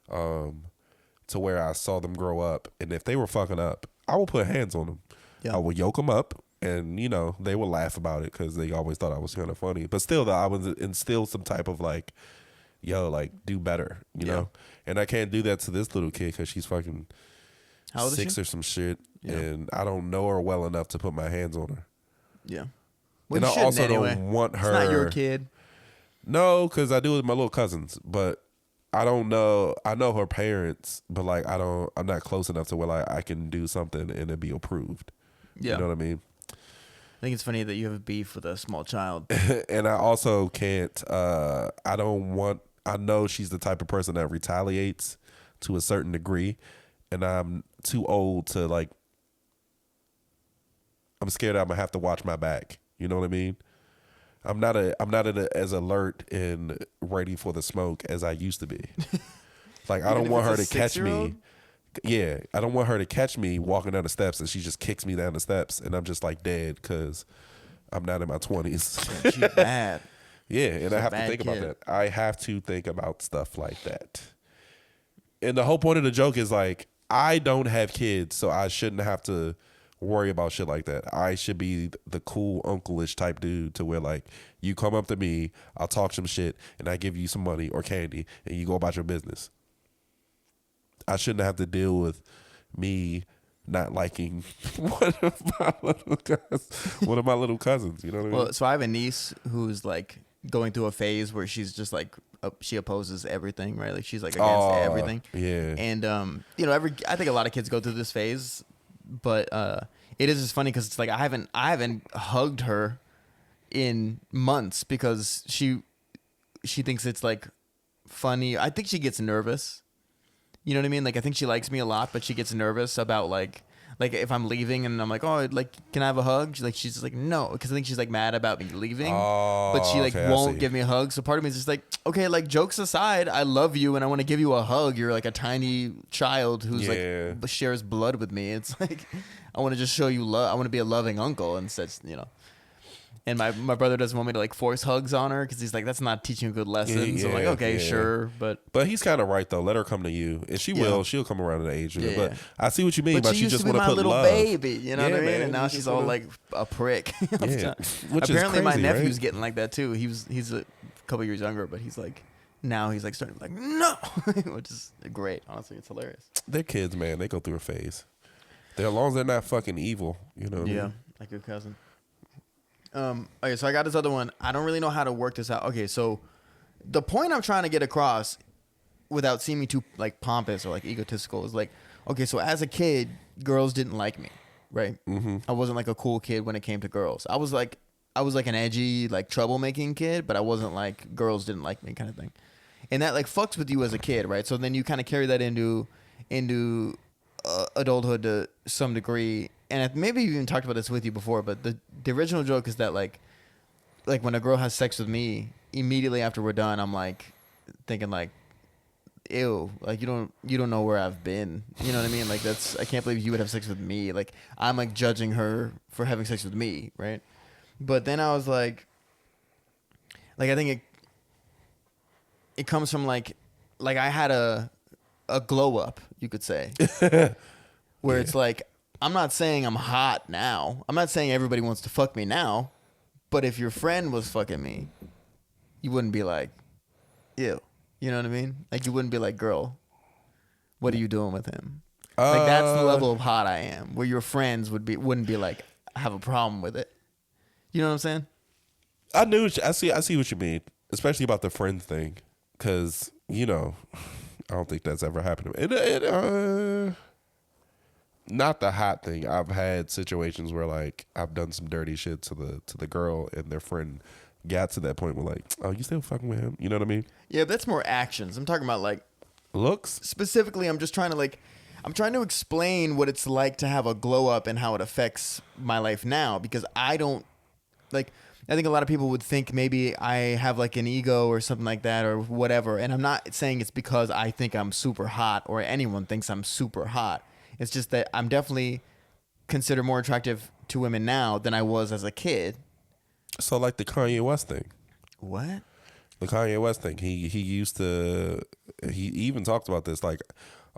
to where I saw them grow up, and if they were fucking up, I would put hands on them. Yeah. I would yoke them up, and they would laugh about it because they always thought I was kind of funny. But still, though, I would instill some type of like, yo, like do better, you know. And I can't do that to this little kid because she's fucking How old is 6 she? or some shit, Yeah. and I don't know her well enough to put my hands on her. Yeah. And you I shouldn't also anyway. don't want her. It's not your kid. No, because I do it with my little cousins, but I don't know. I know her parents, but like I'm not close enough to where like I can do something and it be approved. Yeah. You know what I mean? I think it's funny that you have a beef with a small child. And I also can't. I don't want. I know she's the type of person that retaliates to a certain degree, and I'm too old to like. I'm scared I'm gonna have to watch my back. You know what I mean? I'm not as alert and ready for the smoke as I used to be. Like I don't want her to catch me. Yeah, I don't want her to catch me walking down the steps and she just kicks me down the steps and I'm just like dead because I'm not in my 20s. She's bad. Yeah, and She's I a have to bad think about kid. that. I have to think about stuff like that. And the whole point of the joke is like, I don't have kids, so I shouldn't have to worry about shit like that. I should be the cool uncle-ish type dude to where like, you come up to me, I'll talk some shit, and I give you some money or candy, and you go about your business. I shouldn't have to deal with me not liking one of my little cousins. You know what I mean? Well, so I have a niece who's like going through a phase where she's just like she opposes everything, right? Like she's like against everything. Yeah. And I think a lot of kids go through this phase, but it is just funny because it's like I haven't hugged her in months because she thinks it's like funny. I think she gets nervous. You know what I mean? Like I think she likes me a lot, but she gets nervous about like if I'm leaving and I'm like, oh, like can I have a hug? She's just like no, because I think she's like mad about me leaving, but she like okay, won't give me a hug. So part of me is just like, okay, like jokes aside, I love you and I want to give you a hug. You're like a tiny child who's like shares blood with me. It's like I want to just show you love. I want to be a loving uncle and such, you know. And my brother doesn't want me to like force hugs on her because he's like, that's not teaching a good lesson. So I'm like, okay, sure. But he's kind of right though. Let her come to you. And she'll come around at the age. Yeah. But I see what you mean. But she you used just to be want to my put little love. baby, you know what I mean? man, And now she's all like a prick. Yeah. Which Apparently is my crazy, nephew's right? getting like that too. He's a couple years younger, but he's like starting to be like, no, which is great. Honestly, it's hilarious. They're kids, man. They go through a phase. As long as they're not fucking evil, you know what I Yeah, mean? like your cousin. Okay, so I got this other one. I don't really know how to work this out. Okay, so the point I'm trying to get across without seeming too like pompous or like egotistical is like, okay, so as a kid, girls didn't like me, right? Mm-hmm. I wasn't like a cool kid when it came to girls. I was like an edgy, like troublemaking kid, but I wasn't like girls didn't like me kind of thing. And that like fucks with you as a kid, right? So then you kind of carry that into adulthood to some degree. And I maybe even talked about this with you before, but the original joke is that like when a girl has sex with me, immediately after we're done, I'm like thinking like, ew, like you don't know where I've been. You know what I mean? Like I can't believe you would have sex with me. Like I'm like judging her for having sex with me, right? But then I was like I think it comes from like I had a glow up, you could say, where it's like, I'm not saying I'm hot now. I'm not saying everybody wants to fuck me now. But if your friend was fucking me, you wouldn't be like, ew. You know what I mean? Like you wouldn't be like, girl, what are you doing with him? Like that's the level of hot I am. Where your friends wouldn't be like, I have a problem with it. You know what I'm saying? I see what you mean, especially about the friend thing, because I don't think that's ever happened to me. Not the hot thing. I've had situations where like I've done some dirty shit to the girl, and their friend got to that point where like, oh, you still fucking with him? You know what I mean? Yeah, but that's more actions. I'm talking about like looks. Specifically, I'm just trying to explain what it's like to have a glow up and how it affects my life now, because I don't like I think a lot of people would think maybe I have like an ego or something like that or whatever. And I'm not saying it's because I think I'm super hot or anyone thinks I'm super hot. It's just that I'm definitely considered more attractive to women now than I was as a kid. So like the Kanye West thing. What? The Kanye West thing. He used to. He even talked about this like,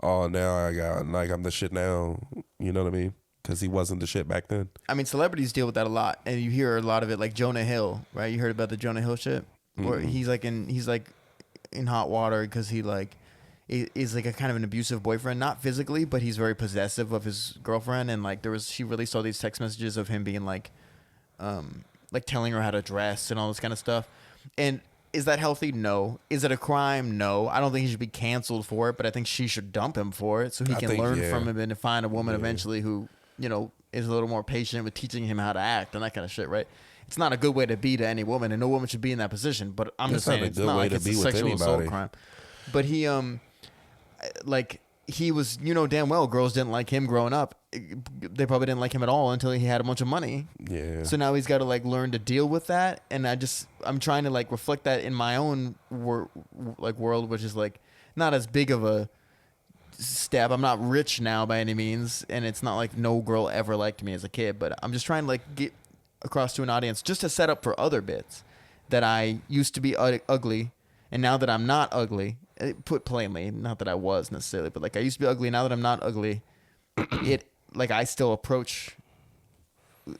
oh, now I got like I'm the shit now. You know what I mean? Because he wasn't the shit back then. I mean, celebrities deal with that a lot, and you hear a lot of it, like Jonah Hill, right? You heard about the Jonah Hill shit, where he's like in hot water because he like is like a kind of an abusive boyfriend, not physically, but he's very possessive of his girlfriend, and like she released all these text messages of him being like telling her how to dress and all this kind of stuff. And is that healthy? No. Is it a crime? No. I don't think he should be canceled for it, but I think she should dump him for it so he can learn from him and find a woman eventually who, you know, is a little more patient with teaching him how to act and that kind of shit, right? It's not a good way to be to any woman, and no woman should be in that position. But I'm just saying it's not like it's a sexual assault crime. But he, like, he was, you know, damn well girls didn't like him growing up. They probably didn't like him at all until he had a bunch of money. Yeah. So now he's got to like learn to deal with that, and I'm trying to like reflect that in my own world, which is like not as big of a step. I'm not rich now by any means, and it's not like no girl ever liked me as a kid, but I'm just trying to like get across to an audience just to set up for other bits that I used to be ugly, and now that I'm not ugly, put plainly, not that I was necessarily, but like I used to be ugly. Now that I'm not ugly, like I still approach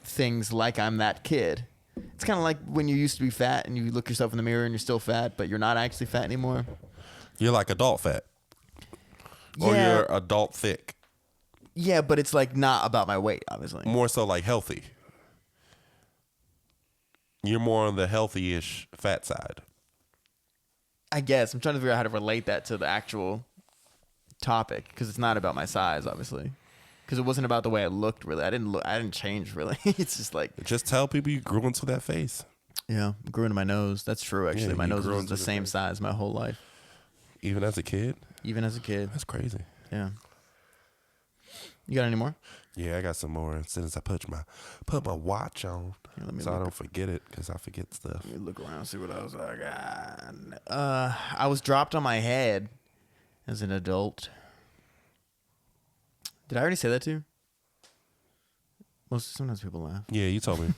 things like I'm that kid. It's kind of like when you used to be fat and you look yourself in the mirror and you're still fat, but you're not actually fat anymore. You're like adult fat. Or you're adult thick. Yeah, but it's like not about my weight, obviously. More so like healthy. You're more on the healthy-ish fat side. I guess. I'm trying to figure out how to relate that to the actual topic, because it's not about my size, obviously. Because it wasn't about the way I looked, really. I didn't change, really. It's just like... Just tell people you grew into that face. Yeah, grew into my nose. That's true, actually. My nose was the same size my whole life. Even as a kid? Even as a kid. That's crazy. Yeah. You got any more? Yeah, I got some more. As soon as I put my watch on, so I don't forget it, because I forget stuff. Let me look around and see what else I got. I was dropped on my head as an adult. Did I already say that to you? Sometimes people laugh. Yeah, you told me.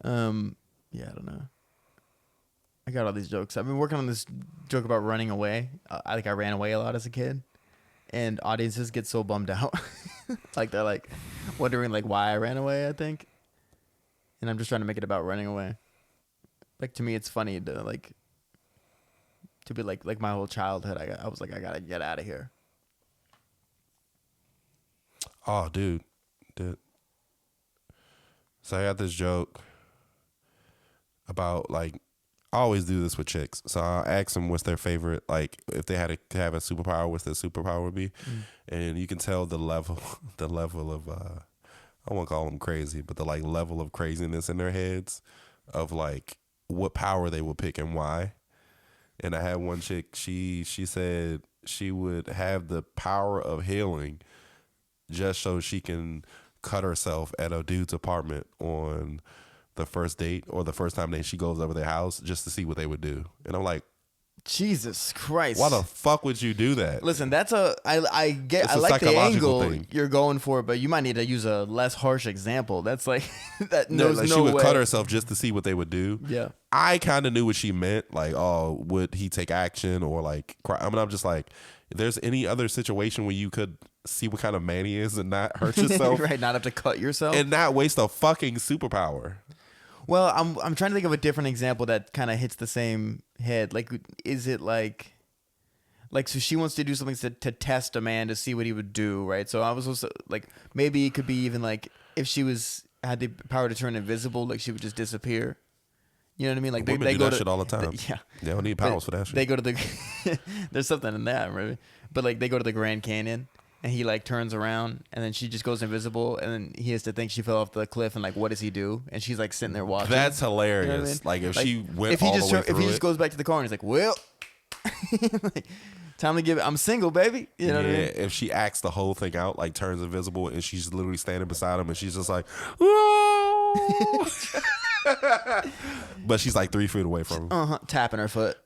Yeah, I don't know. I got all these jokes. I've been working on this joke about running away. I ran away a lot as a kid, and audiences get so bummed out. Like they're like wondering like why I ran away, I think. And I'm just trying to make it about running away. Like to me it's funny to be like my whole childhood. I was like I got to get out of here. Oh, dude. So I got this joke about like, I always do this with chicks. So I'll ask them what's their favorite, like if they had to have a superpower, what's their superpower would be. And you can tell the level of, I won't call them crazy, but the like level of craziness in their heads of like what power they would pick and why. And I had one chick, she said she would have the power of healing just so she can cut herself at a dude's apartment on the first date or the first time she goes over their house just to see what they would do. And I'm like, Jesus Christ. Why the fuck would you do that? Listen, that's I like the angle you're going for, but you might need to use a less harsh example. That's like that she would cut herself just to see what they would do. Yeah. I kind of knew what she meant. Like, oh, would he take action or like cry? I mean, I'm just like, if there's any other situation where you could see what kind of man he is and not hurt yourself. Right, not have to cut yourself. And not waste a fucking superpower. Well, I'm trying to think of a different example that kind of hits the same head. Like, is it like so she wants to do something to test a man to see what he would do, right? So I was also like, maybe it could be even like if she had the power to turn invisible, like she would just disappear. You know what I mean? Like Women they do go that to shit all the time. Yeah, they don't need powers for that shit. They go to the there's something in that, right? But like they go to the Grand Canyon. And he like turns around, and then she just goes invisible, and then he has to think she fell off the cliff, and like, what does he do? And she's like sitting there watching. That's hilarious. You know what I mean? Like if she went all the way through if he just goes back to the car and he's like, well, like, time to give it. I'm single, baby. You know what I mean? If she acts the whole thing out, like turns invisible, and she's literally standing beside him, and she's just like, oh. Oh. But she's like 3 feet away from him. Tapping her foot.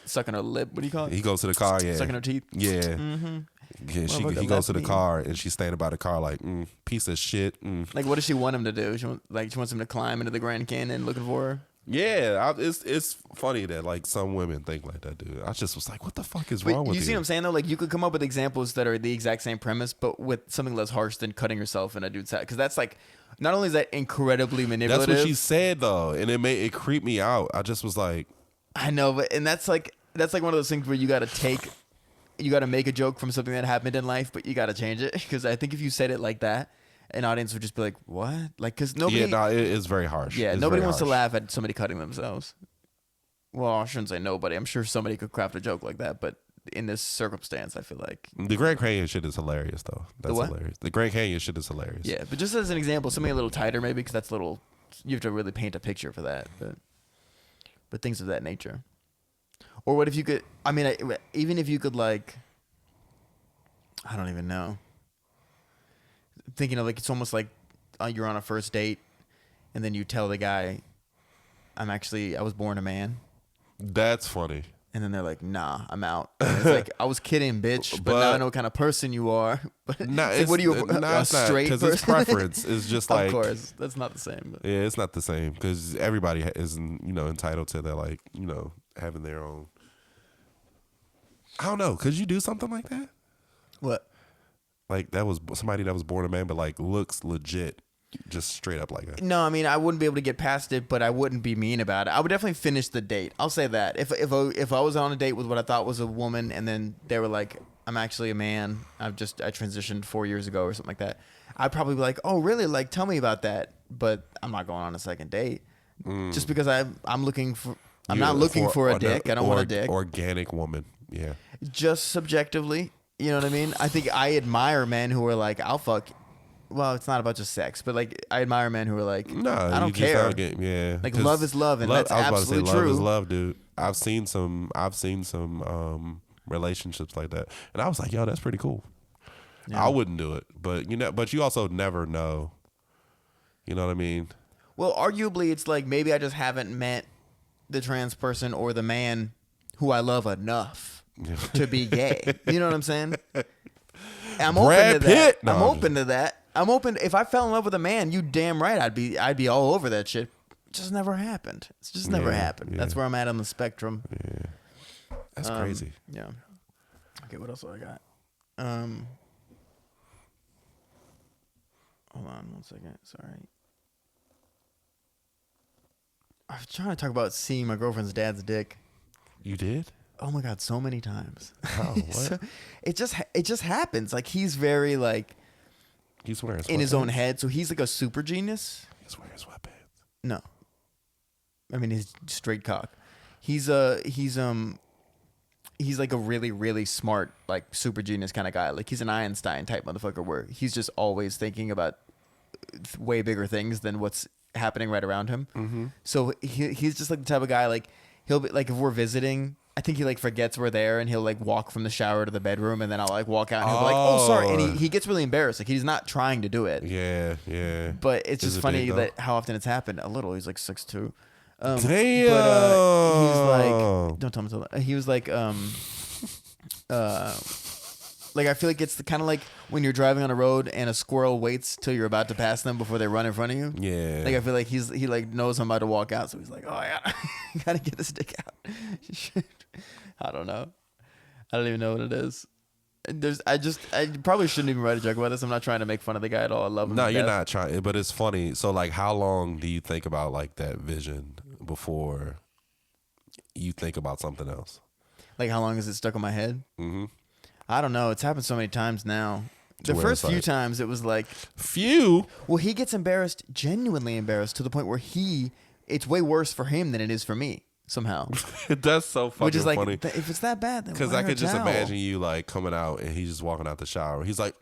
Sucking her lip. What do you call it? He goes to the car, yeah. Sucking her teeth. Yeah. Mm-hmm. Yeah, he goes to the car and she's standing by the car like, piece of shit. Like, what does she want him to do? She wants him to climb into the Grand Canyon looking for her. Yeah, it's funny that like some women think like that, dude. I just was like, what the fuck is wrong with you? You see what I'm saying though? Like, you could come up with examples that are the exact same premise, but with something less harsh than cutting yourself in a dude's head. Because that's like, not only is that incredibly manipulative. That's what she said though, and it creeped me out. I just was like, I know, but that's like one of those things where you got to make a joke from something that happened in life, but you got to change it. Because I think if you said it like that, an audience would just be like, what? Like, because nobody. Yeah, no, it's very harsh. Yeah, it's nobody wants to laugh at somebody cutting themselves. Well, I shouldn't say nobody. I'm sure somebody could craft a joke like that, but in this circumstance, I feel like the Grand Canyon shit is hilarious, though. That's what? hilarious. The Grand Canyon shit is hilarious. Yeah, but just as an example, something a little tighter, maybe, because that's a little. You have to really paint a picture for that, but things of that nature. Or what if you could? I mean, even if you could, like, I don't even know. Thinking of like it's almost like you're on a first date, and then you tell the guy, I was born a man." That's funny. And then they're like, "Nah, I'm out." And it's like, "I was kidding, bitch, but now I know what kind of person you are." But nah, like, what are you, a straight person? Because it's preference. It's just like, of course, that's not the same. But. Yeah, it's not the same because everybody is entitled to their like having their own. I don't know. Could you do something like that? What? Like that was somebody that was born a man, but like looks legit, just straight up like that. No, I mean I wouldn't be able to get past it, but I wouldn't be mean about it. I would definitely finish the date. I'll say that if I was on a date with what I thought was a woman, and then they were like, "I'm actually a man. I transitioned 4 years ago" or something like that. I'd probably be like, "Oh, really? Like, tell me about that." But I'm not going on a second date just because I'm looking for. I'm not looking for a dick. I don't want a dick. Organic woman. Yeah. Just subjectively. You know what I mean? I think I admire men who are like, I'll fuck. Well, it's not about just sex, but like I admire men who are like, no, I don't care. Yeah, like love is love, and that's absolutely true. Love is love, dude. I've seen some relationships like that, and I was like, yo, that's pretty cool. Yeah. I wouldn't do it, but but you also never know. You know what I mean? Well, arguably, it's like maybe I just haven't met the trans person or the man who I love enough to be gay. You know what I'm saying? I'm open to that. No, I'm open to that. I'm open. If I fell in love with a man, you damn right I'd be all over that shit. It just never happened. It's just never happened. Yeah. That's where I'm at on the spectrum. Yeah. That's crazy. Yeah. Okay, what else do I got? Hold on 1 second. Sorry. I was trying to talk about seeing my girlfriend's dad's dick. You did? Oh my God, so many times. Oh, what? So it just happens. Like he's very like he's wearing in his own head. So he's like a super genius. He's wearing sweatpants. No. I mean he's straight cock. He's like a really, really smart, like super genius kind of guy. Like he's an Einstein type motherfucker where he's just always thinking about way bigger things than what's happening right around him. Mm-hmm. So he's just like the type of guy, like he'll be like, if we're visiting, I think he like forgets we're there and he'll like walk from the shower to the bedroom and then I'll like walk out and he'll be like, "Oh, sorry." And he gets really embarrassed. Like he's not trying to do it. Yeah, yeah. But it's just funny that how often it's happened. A little. He's like 6'2". Damn. But he's like, don't tell me. He was like, like I feel like it's kind of like when you're driving on a road and a squirrel waits till you're about to pass them before they run in front of you. Yeah. Like I feel like he like knows I'm about to walk out, so he's like, "Oh yeah, gotta get this dick out." I don't know. I don't even know what it is. I probably shouldn't even write a joke about this. I'm not trying to make fun of the guy at all. I love him. No, you're not trying, but it's funny. So like, how long do you think about like that vision before you think about something else? Like how long is it stuck in my head? Mm-hmm. I don't know. It's happened so many times now. The first few times it was like... Few? Well, he gets embarrassed, genuinely embarrassed, to the point where it's way worse for him than it is for me, somehow. That's so fucking Which is like, funny. If it's that bad, then because I could just imagine you like coming out and he's just walking out the shower. He's like,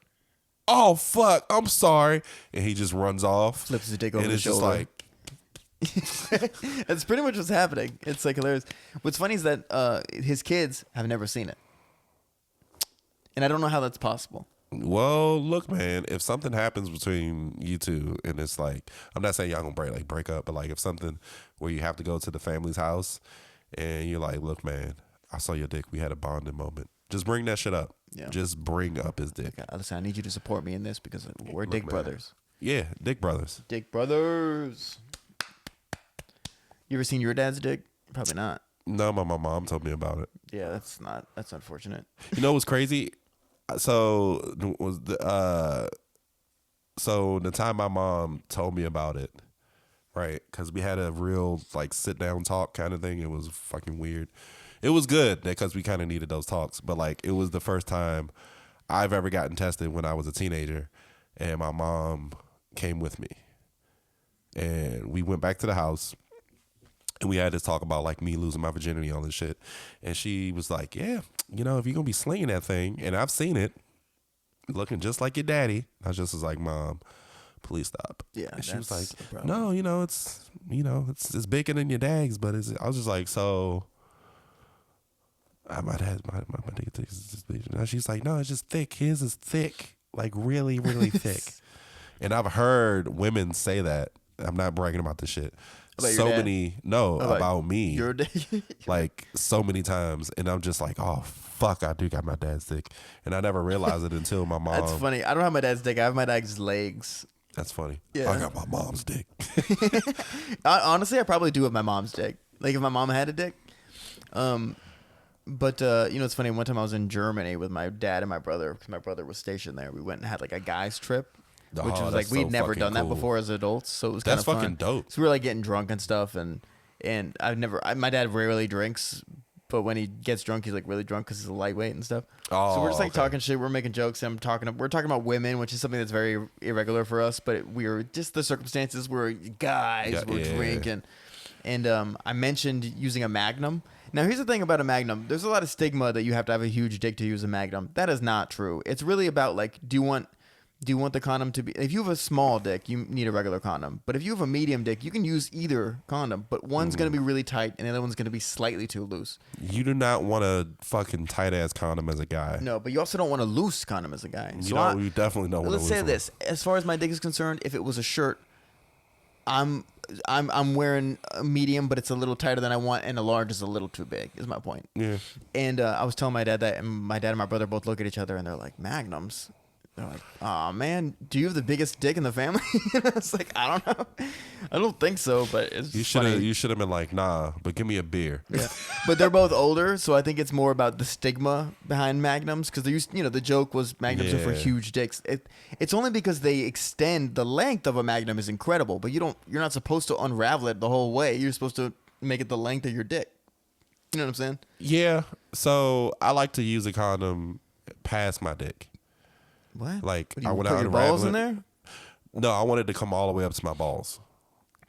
"Oh, fuck, I'm sorry." And he just runs off. Flips his dick over his shoulder. Just like... That's pretty much what's happening. It's like hilarious. What's funny is that his kids have never seen it. And I don't know how that's possible. Well, look, man, if something happens between you two and it's like, I'm not saying y'all gonna break up, but like if something where you have to go to the family's house and you're like, look, man, I saw your dick. We had a bonding moment. Just bring that shit up. Yeah. Just bring up his dick. Okay, listen, I need you to support me in this because we're Look, Dick man. brothers. Yeah, dick brothers. Dick brothers. You ever seen your dad's dick? Probably not. No, my mom told me about it. Yeah, that's unfortunate. You know what's crazy? So was the time my mom told me about it, right? Because we had a real like sit down talk kind of thing. It was fucking weird. It was good because we kind of needed those talks, but like it was the first time I've ever gotten tested when I was a teenager, and my mom came with me, and we went back to the house. And we had this talk about like me losing my virginity, all this shit. And she was like, yeah, you know, if you're going to be slinging that thing, and I've seen it, looking just like your daddy. I just was like, Mom, please stop. Yeah. And she was like, the problem. no, it's bigger than your dad's, but I was just like, so my dick is just big. And she's like, no, it's just thick. His is thick, like really, really thick. And I've heard women say that. I'm not bragging about this shit. About So your dad? many, no, about me. Your dick. Like so many times, and I'm just like, oh fuck, I do got my dad's dick, and I never realized it until my mom. That's funny. I don't have my dad's dick. I have my dad's legs. That's funny. Yeah. I got my mom's dick. Honestly, I probably do have my mom's dick. Like if my mom had a dick. But you know, it's funny. One time I was in Germany with my dad and my brother because my brother was stationed there. We went and had like a guys trip. Which was like that's we'd so never fucking done that cool. before as adults, so it was kind That's of fucking fun. dope. So we were like getting drunk and stuff, and my dad rarely drinks, but when he gets drunk, he's like really drunk because he's a lightweight and stuff. So we're just like okay. talking shit, we're making jokes, and we're talking about women, which is something that's very irregular for us, but we were just the circumstances were guys, we're drinking, and I mentioned using a Magnum. Now here's the thing about a Magnum: there's a lot of stigma that you have to have a huge dick to use a Magnum. That is not true. It's really about like, do you want the condom to be... If you have a small dick, you need a regular condom. But if you have a medium dick, you can use either condom. But one's going to be really tight and the other one's going to be slightly too loose. You do not want a fucking tight ass condom as a guy. No, but you also don't want a loose condom as a guy. You definitely don't want. Let's say this. As far as my dick is concerned, if it was a shirt, I'm wearing a medium, but it's a little tighter than I want, and a large is a little too big, is my point. Yeah. And I was telling my dad that, and my dad and my brother both look at each other, and they're like, Magnums? They're like, oh man, do you have the biggest dick in the family? It's like, I don't know. I don't think so, but it's You should have been like, nah, but give me a beer. Yeah. But they're both older, so I think it's more about the stigma behind Magnums, because they used, the joke was Magnums are for huge dicks. It's only because they extend the length of a Magnum is incredible, but you're not supposed to unravel it the whole way. You're supposed to make it the length of your dick. You know what I'm saying? Yeah. So I like to use a condom past my dick. What? Like What, do I you want put to your balls in there? No, I wanted to come all the way up to my balls.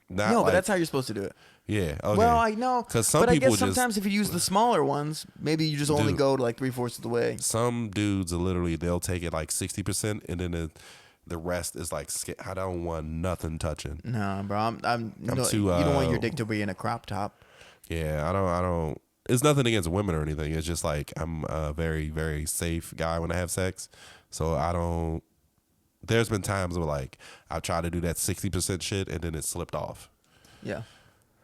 Not No, but like, that's how you're supposed to do it. Yeah. Okay. Well, I know. 'Cause some but I people guess sometimes if you use the smaller ones, maybe you just only go to like 3/4 of the way. Some dudes are literally they'll take it like 60%, and then the rest is like I don't want nothing touching. No, bro. I'm too, you don't want your dick to be in a crop top. Yeah, I don't. It's nothing against women or anything. It's just like I'm a very, very safe guy when I have sex, so I don't. There's been times where like I've tried to do that 60% shit and then it slipped off. Yeah.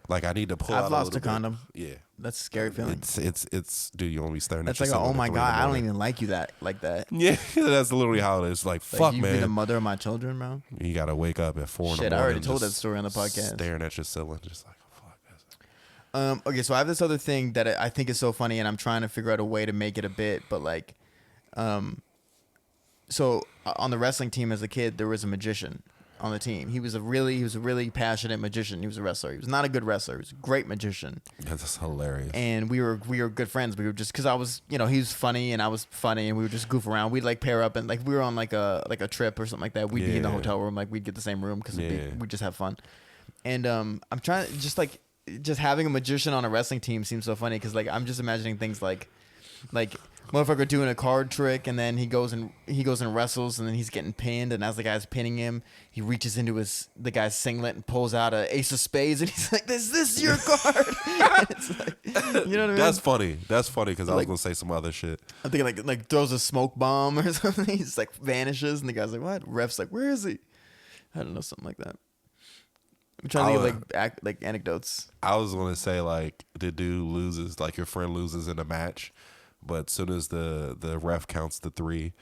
Like I need to pull out I've lost a little condom. bit. Yeah. That's a scary feeling. It's dude, you want me staring That's at like, yourself oh at my 3 in the god, I don't morning. even like you like that. Yeah, that's literally how it is. Like fuck, you man. be the mother of my children, bro. You gotta wake up at 4 in the Shit, morning. I already told just that story on the podcast. Staring at your ceiling, just like fuck. Okay, so I have this other thing that I think is so funny, and I'm trying to figure out a way to make it a bit, but like, so on the wrestling team as a kid, there was a magician on the team. He was a really passionate magician. He was a wrestler. He was not a good wrestler. He was a great magician. That's hilarious. And we were good friends. We were just because I was, he was funny and I was funny, and we would just goof around. We'd like pair up, and like we were on like a trip or something like that. We'd be in the hotel room, like we'd get the same room because we'd just have fun. And I'm trying just having a magician on a wrestling team seems so funny because like I'm just imagining things like Motherfucker doing a card trick, and then he goes and wrestles, and then he's getting pinned, and as the guy's pinning him, he reaches into the guy's singlet and pulls out a ace of spades, and he's like, "Is this your card?" And it's like, you know what I mean? That's funny. That's funny because I was gonna say some other shit. I think like throws a smoke bomb or something. He just like vanishes, and the guy's like, "What?" Ref's like, "Where is he?" I don't know, something like that. I'm trying to think of like anecdotes. I was gonna say like the dude loses, like your friend loses in a match, but as soon as the ref counts to 3,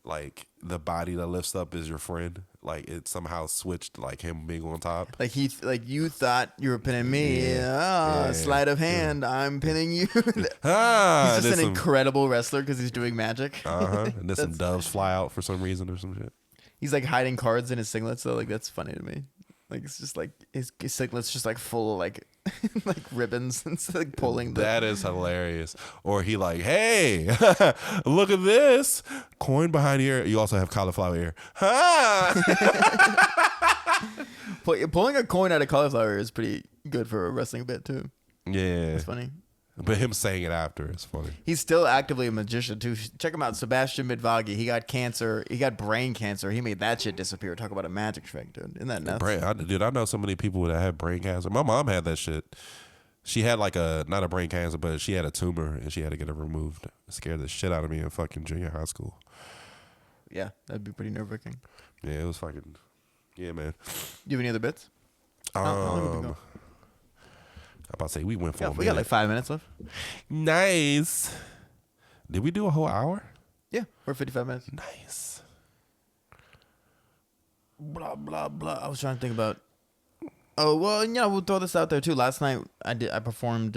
like the body that lifts up is your friend. Like it somehow switched, like him being on top. Like you thought you were pinning me. Sleight of hand. Yeah. I'm pinning you. He's just an incredible wrestler because he's doing magic. And then some doves fly out for some reason or some shit. He's like hiding cards in his singlet, so like that's funny to me. Like it's just like his singlet's just like full of like like ribbons and like pulling. That is hilarious. Or he like, hey, look at this coin behind here. You also have cauliflower ear. Pulling a coin out of cauliflower is pretty good for a wrestling bit too. Yeah, it's funny. But him saying it after is funny. He's still actively a magician too. Check him out, Sebastian Midvagi. He got cancer. He got brain cancer. He made that shit disappear. Talk about a magic trick, dude. Isn't that nuts? I know so many people that have brain cancer. My mom had that shit. She had like not a brain cancer, but she had a tumor and she had to get it removed. It scared the shit out of me in fucking junior high school. Yeah, that'd be pretty nerve wracking. Yeah, it was fucking. Yeah, man. You have any other bits? I'm about to say we went for a minute. We got like 5 minutes left. Nice. Did we do a whole hour? Yeah, we're 55 minutes. Nice. Blah blah blah. I was trying to think about. Oh well, we'll throw this out there too. Last night I performed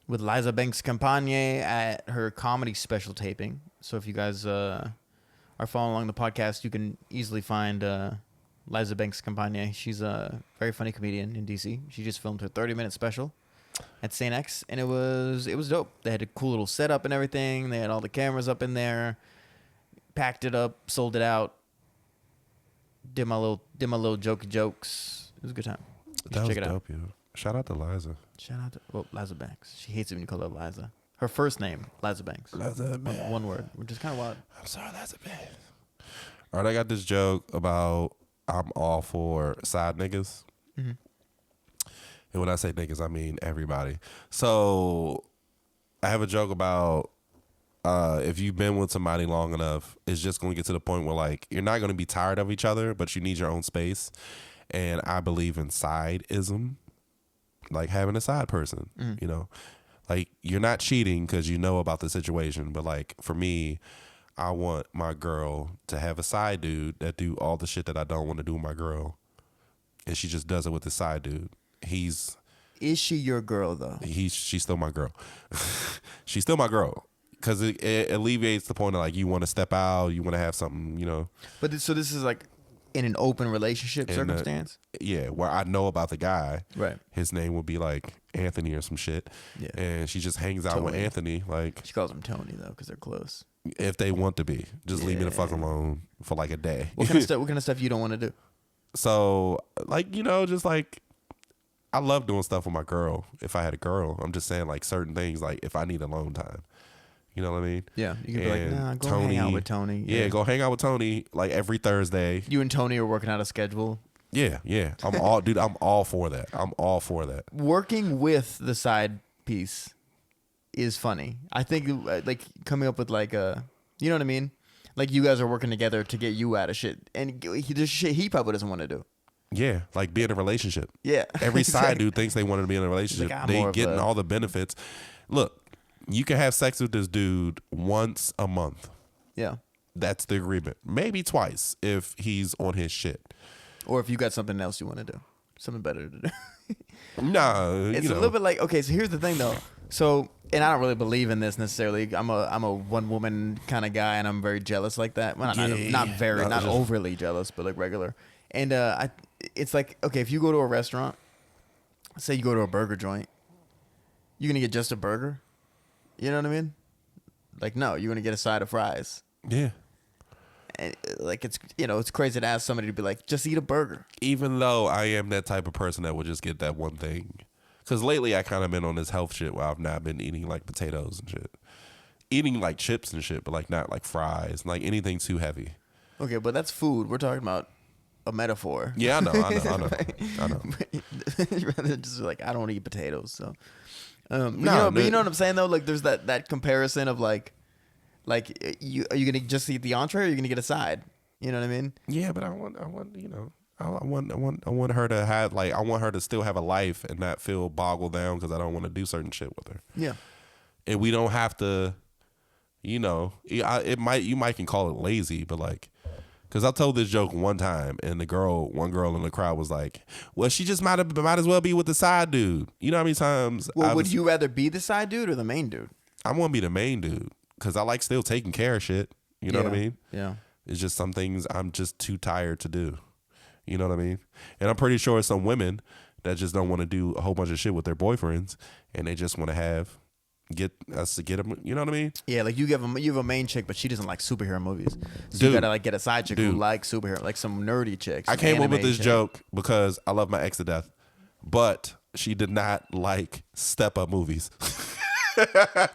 with Liza Banks Campagne at her comedy special taping. So if you guys are following along the podcast, you can easily find Liza Banks Campagne. She's a very funny comedian in DC. She just filmed her 30-minute special at St. X, and it was dope. They had a cool little setup and everything. They had all the cameras up in there, packed it up, sold it out. Did my little jokey jokes. It was a good time. That was dope, yo. Shout out to Liza. Shout out to Liza Banks. She hates it when you call her Liza. Her first name, Liza Banks. Liza Banks. One word, which is kind of wild. I'm sorry, Liza Banks. All right, I got this joke about I'm all for side niggas. Mm-hmm. And when I say niggas, I mean everybody. So I have a joke about if you've been with somebody long enough, it's just going to get to the point where like you're not going to be tired of each other, but you need your own space. And I believe in sideism, like having a side person, like you're not cheating because you know about the situation. But like for me, I want my girl to have a side dude that do all the shit that I don't want to do with my girl. And she just does it with the side dude. Is she your girl though? She's still my girl. She's still my girl. Because it alleviates the point of like you want to step out, you want to have something, But so this is like in an open relationship circumstance? Yeah, where I know about the guy. Right. His name would be like Anthony or some shit. Yeah. And she just hangs out with Anthony. Like she calls him Tony though because they're close. If they want to be. Just leave me the fuck alone for like a day. What kind of stuff you don't want to do? So like, just like I love doing stuff with my girl. If I had a girl, I'm just saying like certain things like if I need alone time. You know what I mean? Yeah. You can be like, nah, go hang out with Tony. Yeah, go hang out with Tony like every Thursday. You and Tony are working out a schedule. Yeah. I'm all for that. I'm all for that. Working with the side piece is funny. I think like coming up with like a, you know what I mean? Like you guys are working together to get you out of shit. And there's shit he probably doesn't want to do. Yeah, like be in a relationship. Yeah. Every side dude thinks they want to be in a relationship. Like, they getting all the benefits. Look, you can have sex with this dude once a month. Yeah. That's the agreement. Maybe twice if he's on his shit. Or if you got something else you want to do. Something better to do. Nah. It's a little bit like, okay, so here's the thing though. So, and I don't really believe in this necessarily. I'm a one woman kind of guy and I'm very jealous like that. Well, not overly jealous, but like regular. And it's like, okay, if you go to a restaurant, say you go to a burger joint, you're going to get just a burger. You know what I mean? Like, no, you're going to get a side of fries. Yeah. And like, it's crazy to ask somebody to be like, just eat a burger. Even though I am that type of person that would just get that one thing. Because lately I kind of been on this health shit where I've not been eating like potatoes and shit. eating like chips and shit, but like not like fries, like anything too heavy. Okay, but that's food. We're talking about a metaphor. Yeah, I know. You'd rather just like, I don't eat potatoes, so. But No, you know what I'm saying though. Like, there's that comparison of like you are you gonna just eat the entree or are you gonna get a side? You know what I mean? Yeah, but I want I want her to have like I want her to still have a life and not feel boggled down because I don't want to do certain shit with her. Yeah. And we don't have to, you might can call it lazy, but like, because I told this joke one time and one girl in the crowd was like, well, she just might as well be with the side dude. You know how many times? Well, would you rather be the side dude or the main dude? I want to be the main dude because I like still taking care of shit. You know what I mean? Yeah. It's just some things I'm just too tired to do. You know what I mean? And I'm pretty sure some women that just don't want to do a whole bunch of shit with their boyfriends and they just want to get them. You know what I mean? Yeah, like you have a main chick, but she doesn't like superhero movies. So Dude. you gotta like get a side chick who likes superhero, like some nerdy chicks. I came up with this joke because I love my ex to death, but she did not like step up movies.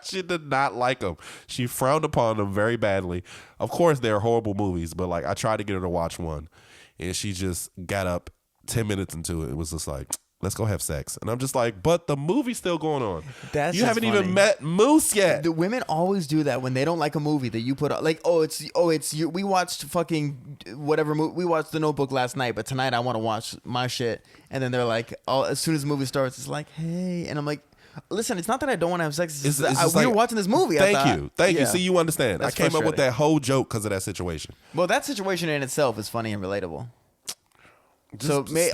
She did not like them. She frowned upon them very badly. Of course, they're horrible movies, but like I tried to get her to watch one, and she just got up 10 minutes into it. It was just like, let's go have sex. And I'm just like, but the movie's still going on. You haven't even met Moose yet. The women always do that when they don't like a movie that you put on. Like, we watched fucking whatever movie. We watched The Notebook last night, but tonight I want to watch my shit. And then they're like, as soon as the movie starts, it's like, hey. And I'm like, listen, it's not that I don't want to have sex. It's just we were watching this movie. Thank you. See, you understand. I came up with that whole joke because of that situation. Well, that situation in itself is funny and relatable.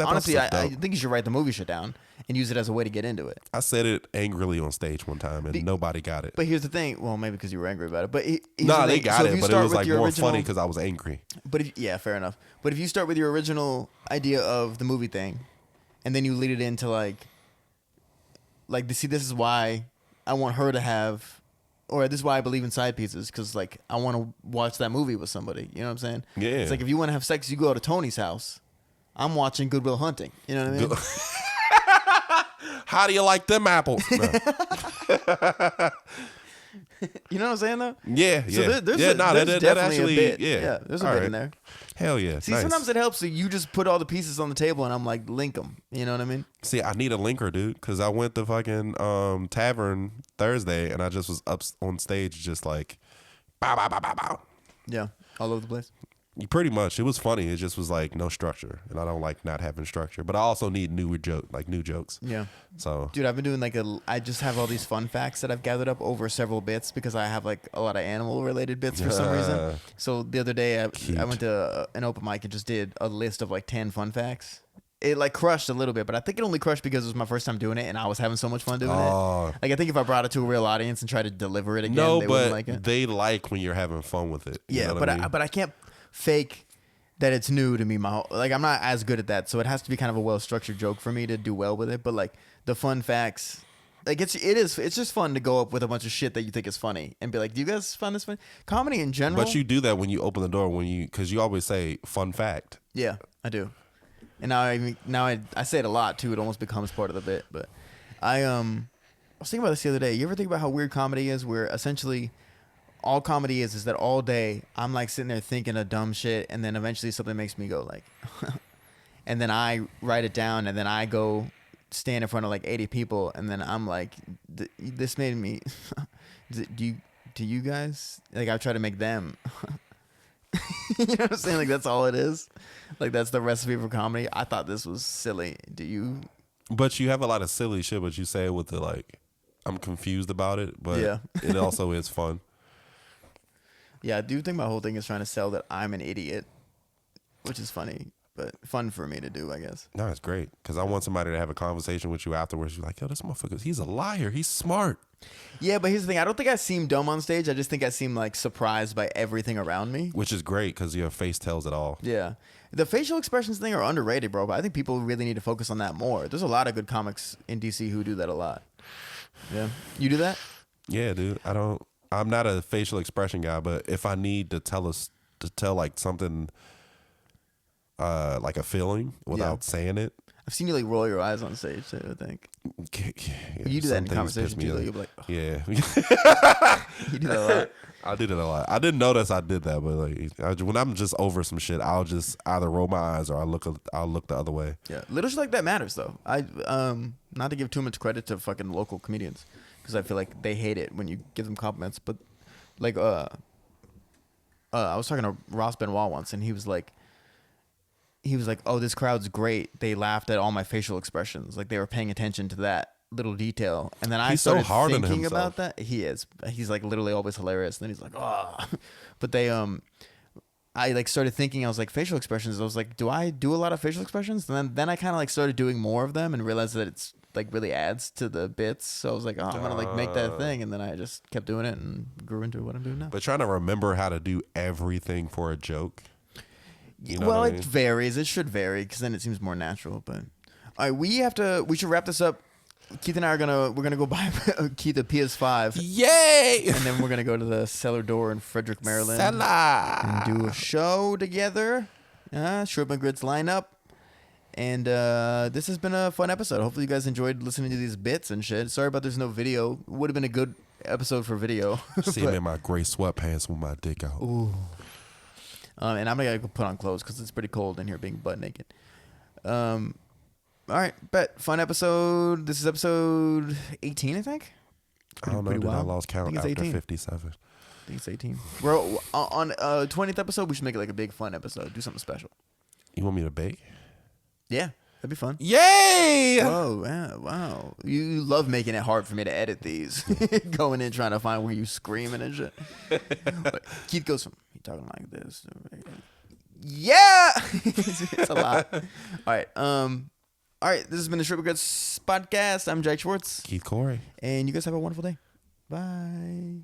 Honestly, I think you should write the movie shit down and use it as a way to get into it. I said it angrily on stage one time and nobody got it. But here's the thing. Well, maybe because you were angry about it. But they got it, but it was like more funny because I was angry. But fair enough. But if you start with your original idea of the movie thing, and then you lead it into like this is why I want her to have, or this is why I believe in side pieces, because like I want to watch that movie with somebody. You know what I'm saying? Yeah. It's like if you want to have sex, you go to Tony's house. I'm watching Good Will Hunting. You know what I mean? How do you like them apples? No. You know what I'm saying though? Yeah. So there's definitely actually, a bit. Yeah, there's a bit in there. Hell yeah. See, nice. sometimes it helps that you just put all the pieces on the table and I'm like, link them. You know what I mean? See, I need a linker, dude, because I went to fucking Tavern Thursday and I just was up on stage just like, bow, bow, bow, bow, bow. Yeah, all over the place. Pretty much. It was funny. It just was like no structure, and I don't like not having structure. But I also need new jokes. Yeah. So, dude, I've been doing I just have all these fun facts that I've gathered up over several bits because I have like a lot of animal related bits for some reason. So the other day I went to an open mic and just did a list of like 10 fun facts. It like crushed a little bit, but I think it only crushed because it was my first time doing it and I was having so much fun doing it. Like I think if I brought it to a real audience and tried to deliver it again, they wouldn't like it. They like when you're having fun with it. Yeah, but I can't fake that it's new to me. I'm not as good at that, so it has to be kind of a well structured joke for me to do well with it. But like the fun facts, like it's just fun to go up with a bunch of shit that you think is funny and be like, do you guys find this funny? Comedy in general. But you do that when you open the door because you always say fun fact. Yeah, I do. And now I say it a lot too. It almost becomes part of the bit. But I was thinking about this the other day. You ever think about how weird comedy is? Where essentially all comedy is that all day I'm like sitting there thinking of dumb shit, and then eventually something makes me go like, and then I write it down, and then I go stand in front of like 80 people, and then I'm like, this made me. Do you guys like? I try to make them. You know what I'm saying? Like that's all it is. Like that's the recipe for comedy. I thought this was silly. Do you? But you have a lot of silly shit, but you say it with the like, I'm confused about it, but yeah. It also is fun. Yeah, I do think my whole thing is trying to sell that I'm an idiot, which is funny, but fun for me to do, I guess. No, it's great because I want somebody to have a conversation with you afterwards. You're like, yo, this motherfucker, he's a liar. He's smart. Yeah, but here's the thing. I don't think I seem dumb on stage. I just think I seem like surprised by everything around me. Which is great because your face tells it all. Yeah. The facial expressions thing are underrated, bro, but I think people really need to focus on that more. There's a lot of good comics in DC who do that a lot. Yeah. You do that? Yeah, dude. I'm not a facial expression guy, but if I need to tell like something, like a feeling without saying it, I've seen you like roll your eyes on stage too. I think Yeah, you do that in some things piss conversation me too. Though. off. You'll be like, oh. Yeah. You do that a lot. I did it a lot. I didn't notice I did that, but like when I'm just over some shit, I'll just either roll my eyes or I'll look the other way. Yeah, little shit like that matters though. I not to give too much credit to fucking local comedians because I feel like they hate it when you give them compliments. But like I was talking to Ross Benoit once, and he was like, "Oh, this crowd's great. They laughed at all my facial expressions. Like they were paying attention to that little detail." And then I started thinking about that. He is. He's like literally always hilarious. And then he's like, "Oh," but they I like started thinking. I was like, facial expressions. I was like, do I do a lot of facial expressions? And then I kind of like started doing more of them and realized that it's like really adds to the bits. So I was like, oh, I'm gonna like make that thing. And then I just kept doing it and grew into what I'm doing now. But trying to remember how to do everything for a joke. You know well, what I mean? it varies. It should vary because then it seems more natural. But all right, we should wrap this up. Keith and I we're gonna go buy Keith a PS5. Yay! And then we're gonna go to the Cellar Door in Frederick, Maryland, Cellar! and do a show together. Shrimp and Grits lineup. And this has been a fun episode. Hopefully you guys enjoyed listening to these bits and shit. Sorry about there's no video. Would have been a good episode for video. See him in my gray sweatpants with my dick out. Ooh. And I'm gonna go put on clothes because it's pretty cold in here being butt naked. All right, bet. Fun episode. This is episode 18, I think. I don't know, dude. I lost count after 18. 57. I think it's 18. We're on 20th episode. We should make it like a big fun episode. Do something special. You want me to bake? Yeah, that'd be fun. Yay! Whoa, yeah, wow. You love making it hard for me to edit these. Going in trying to find where you screaming and shit. But Keith goes from, he talking like this. Yeah! It's a lot. All right, this has been the Shrimp Regrets podcast. I'm Jack Schwartz. Keith Corey. And you guys have a wonderful day. Bye.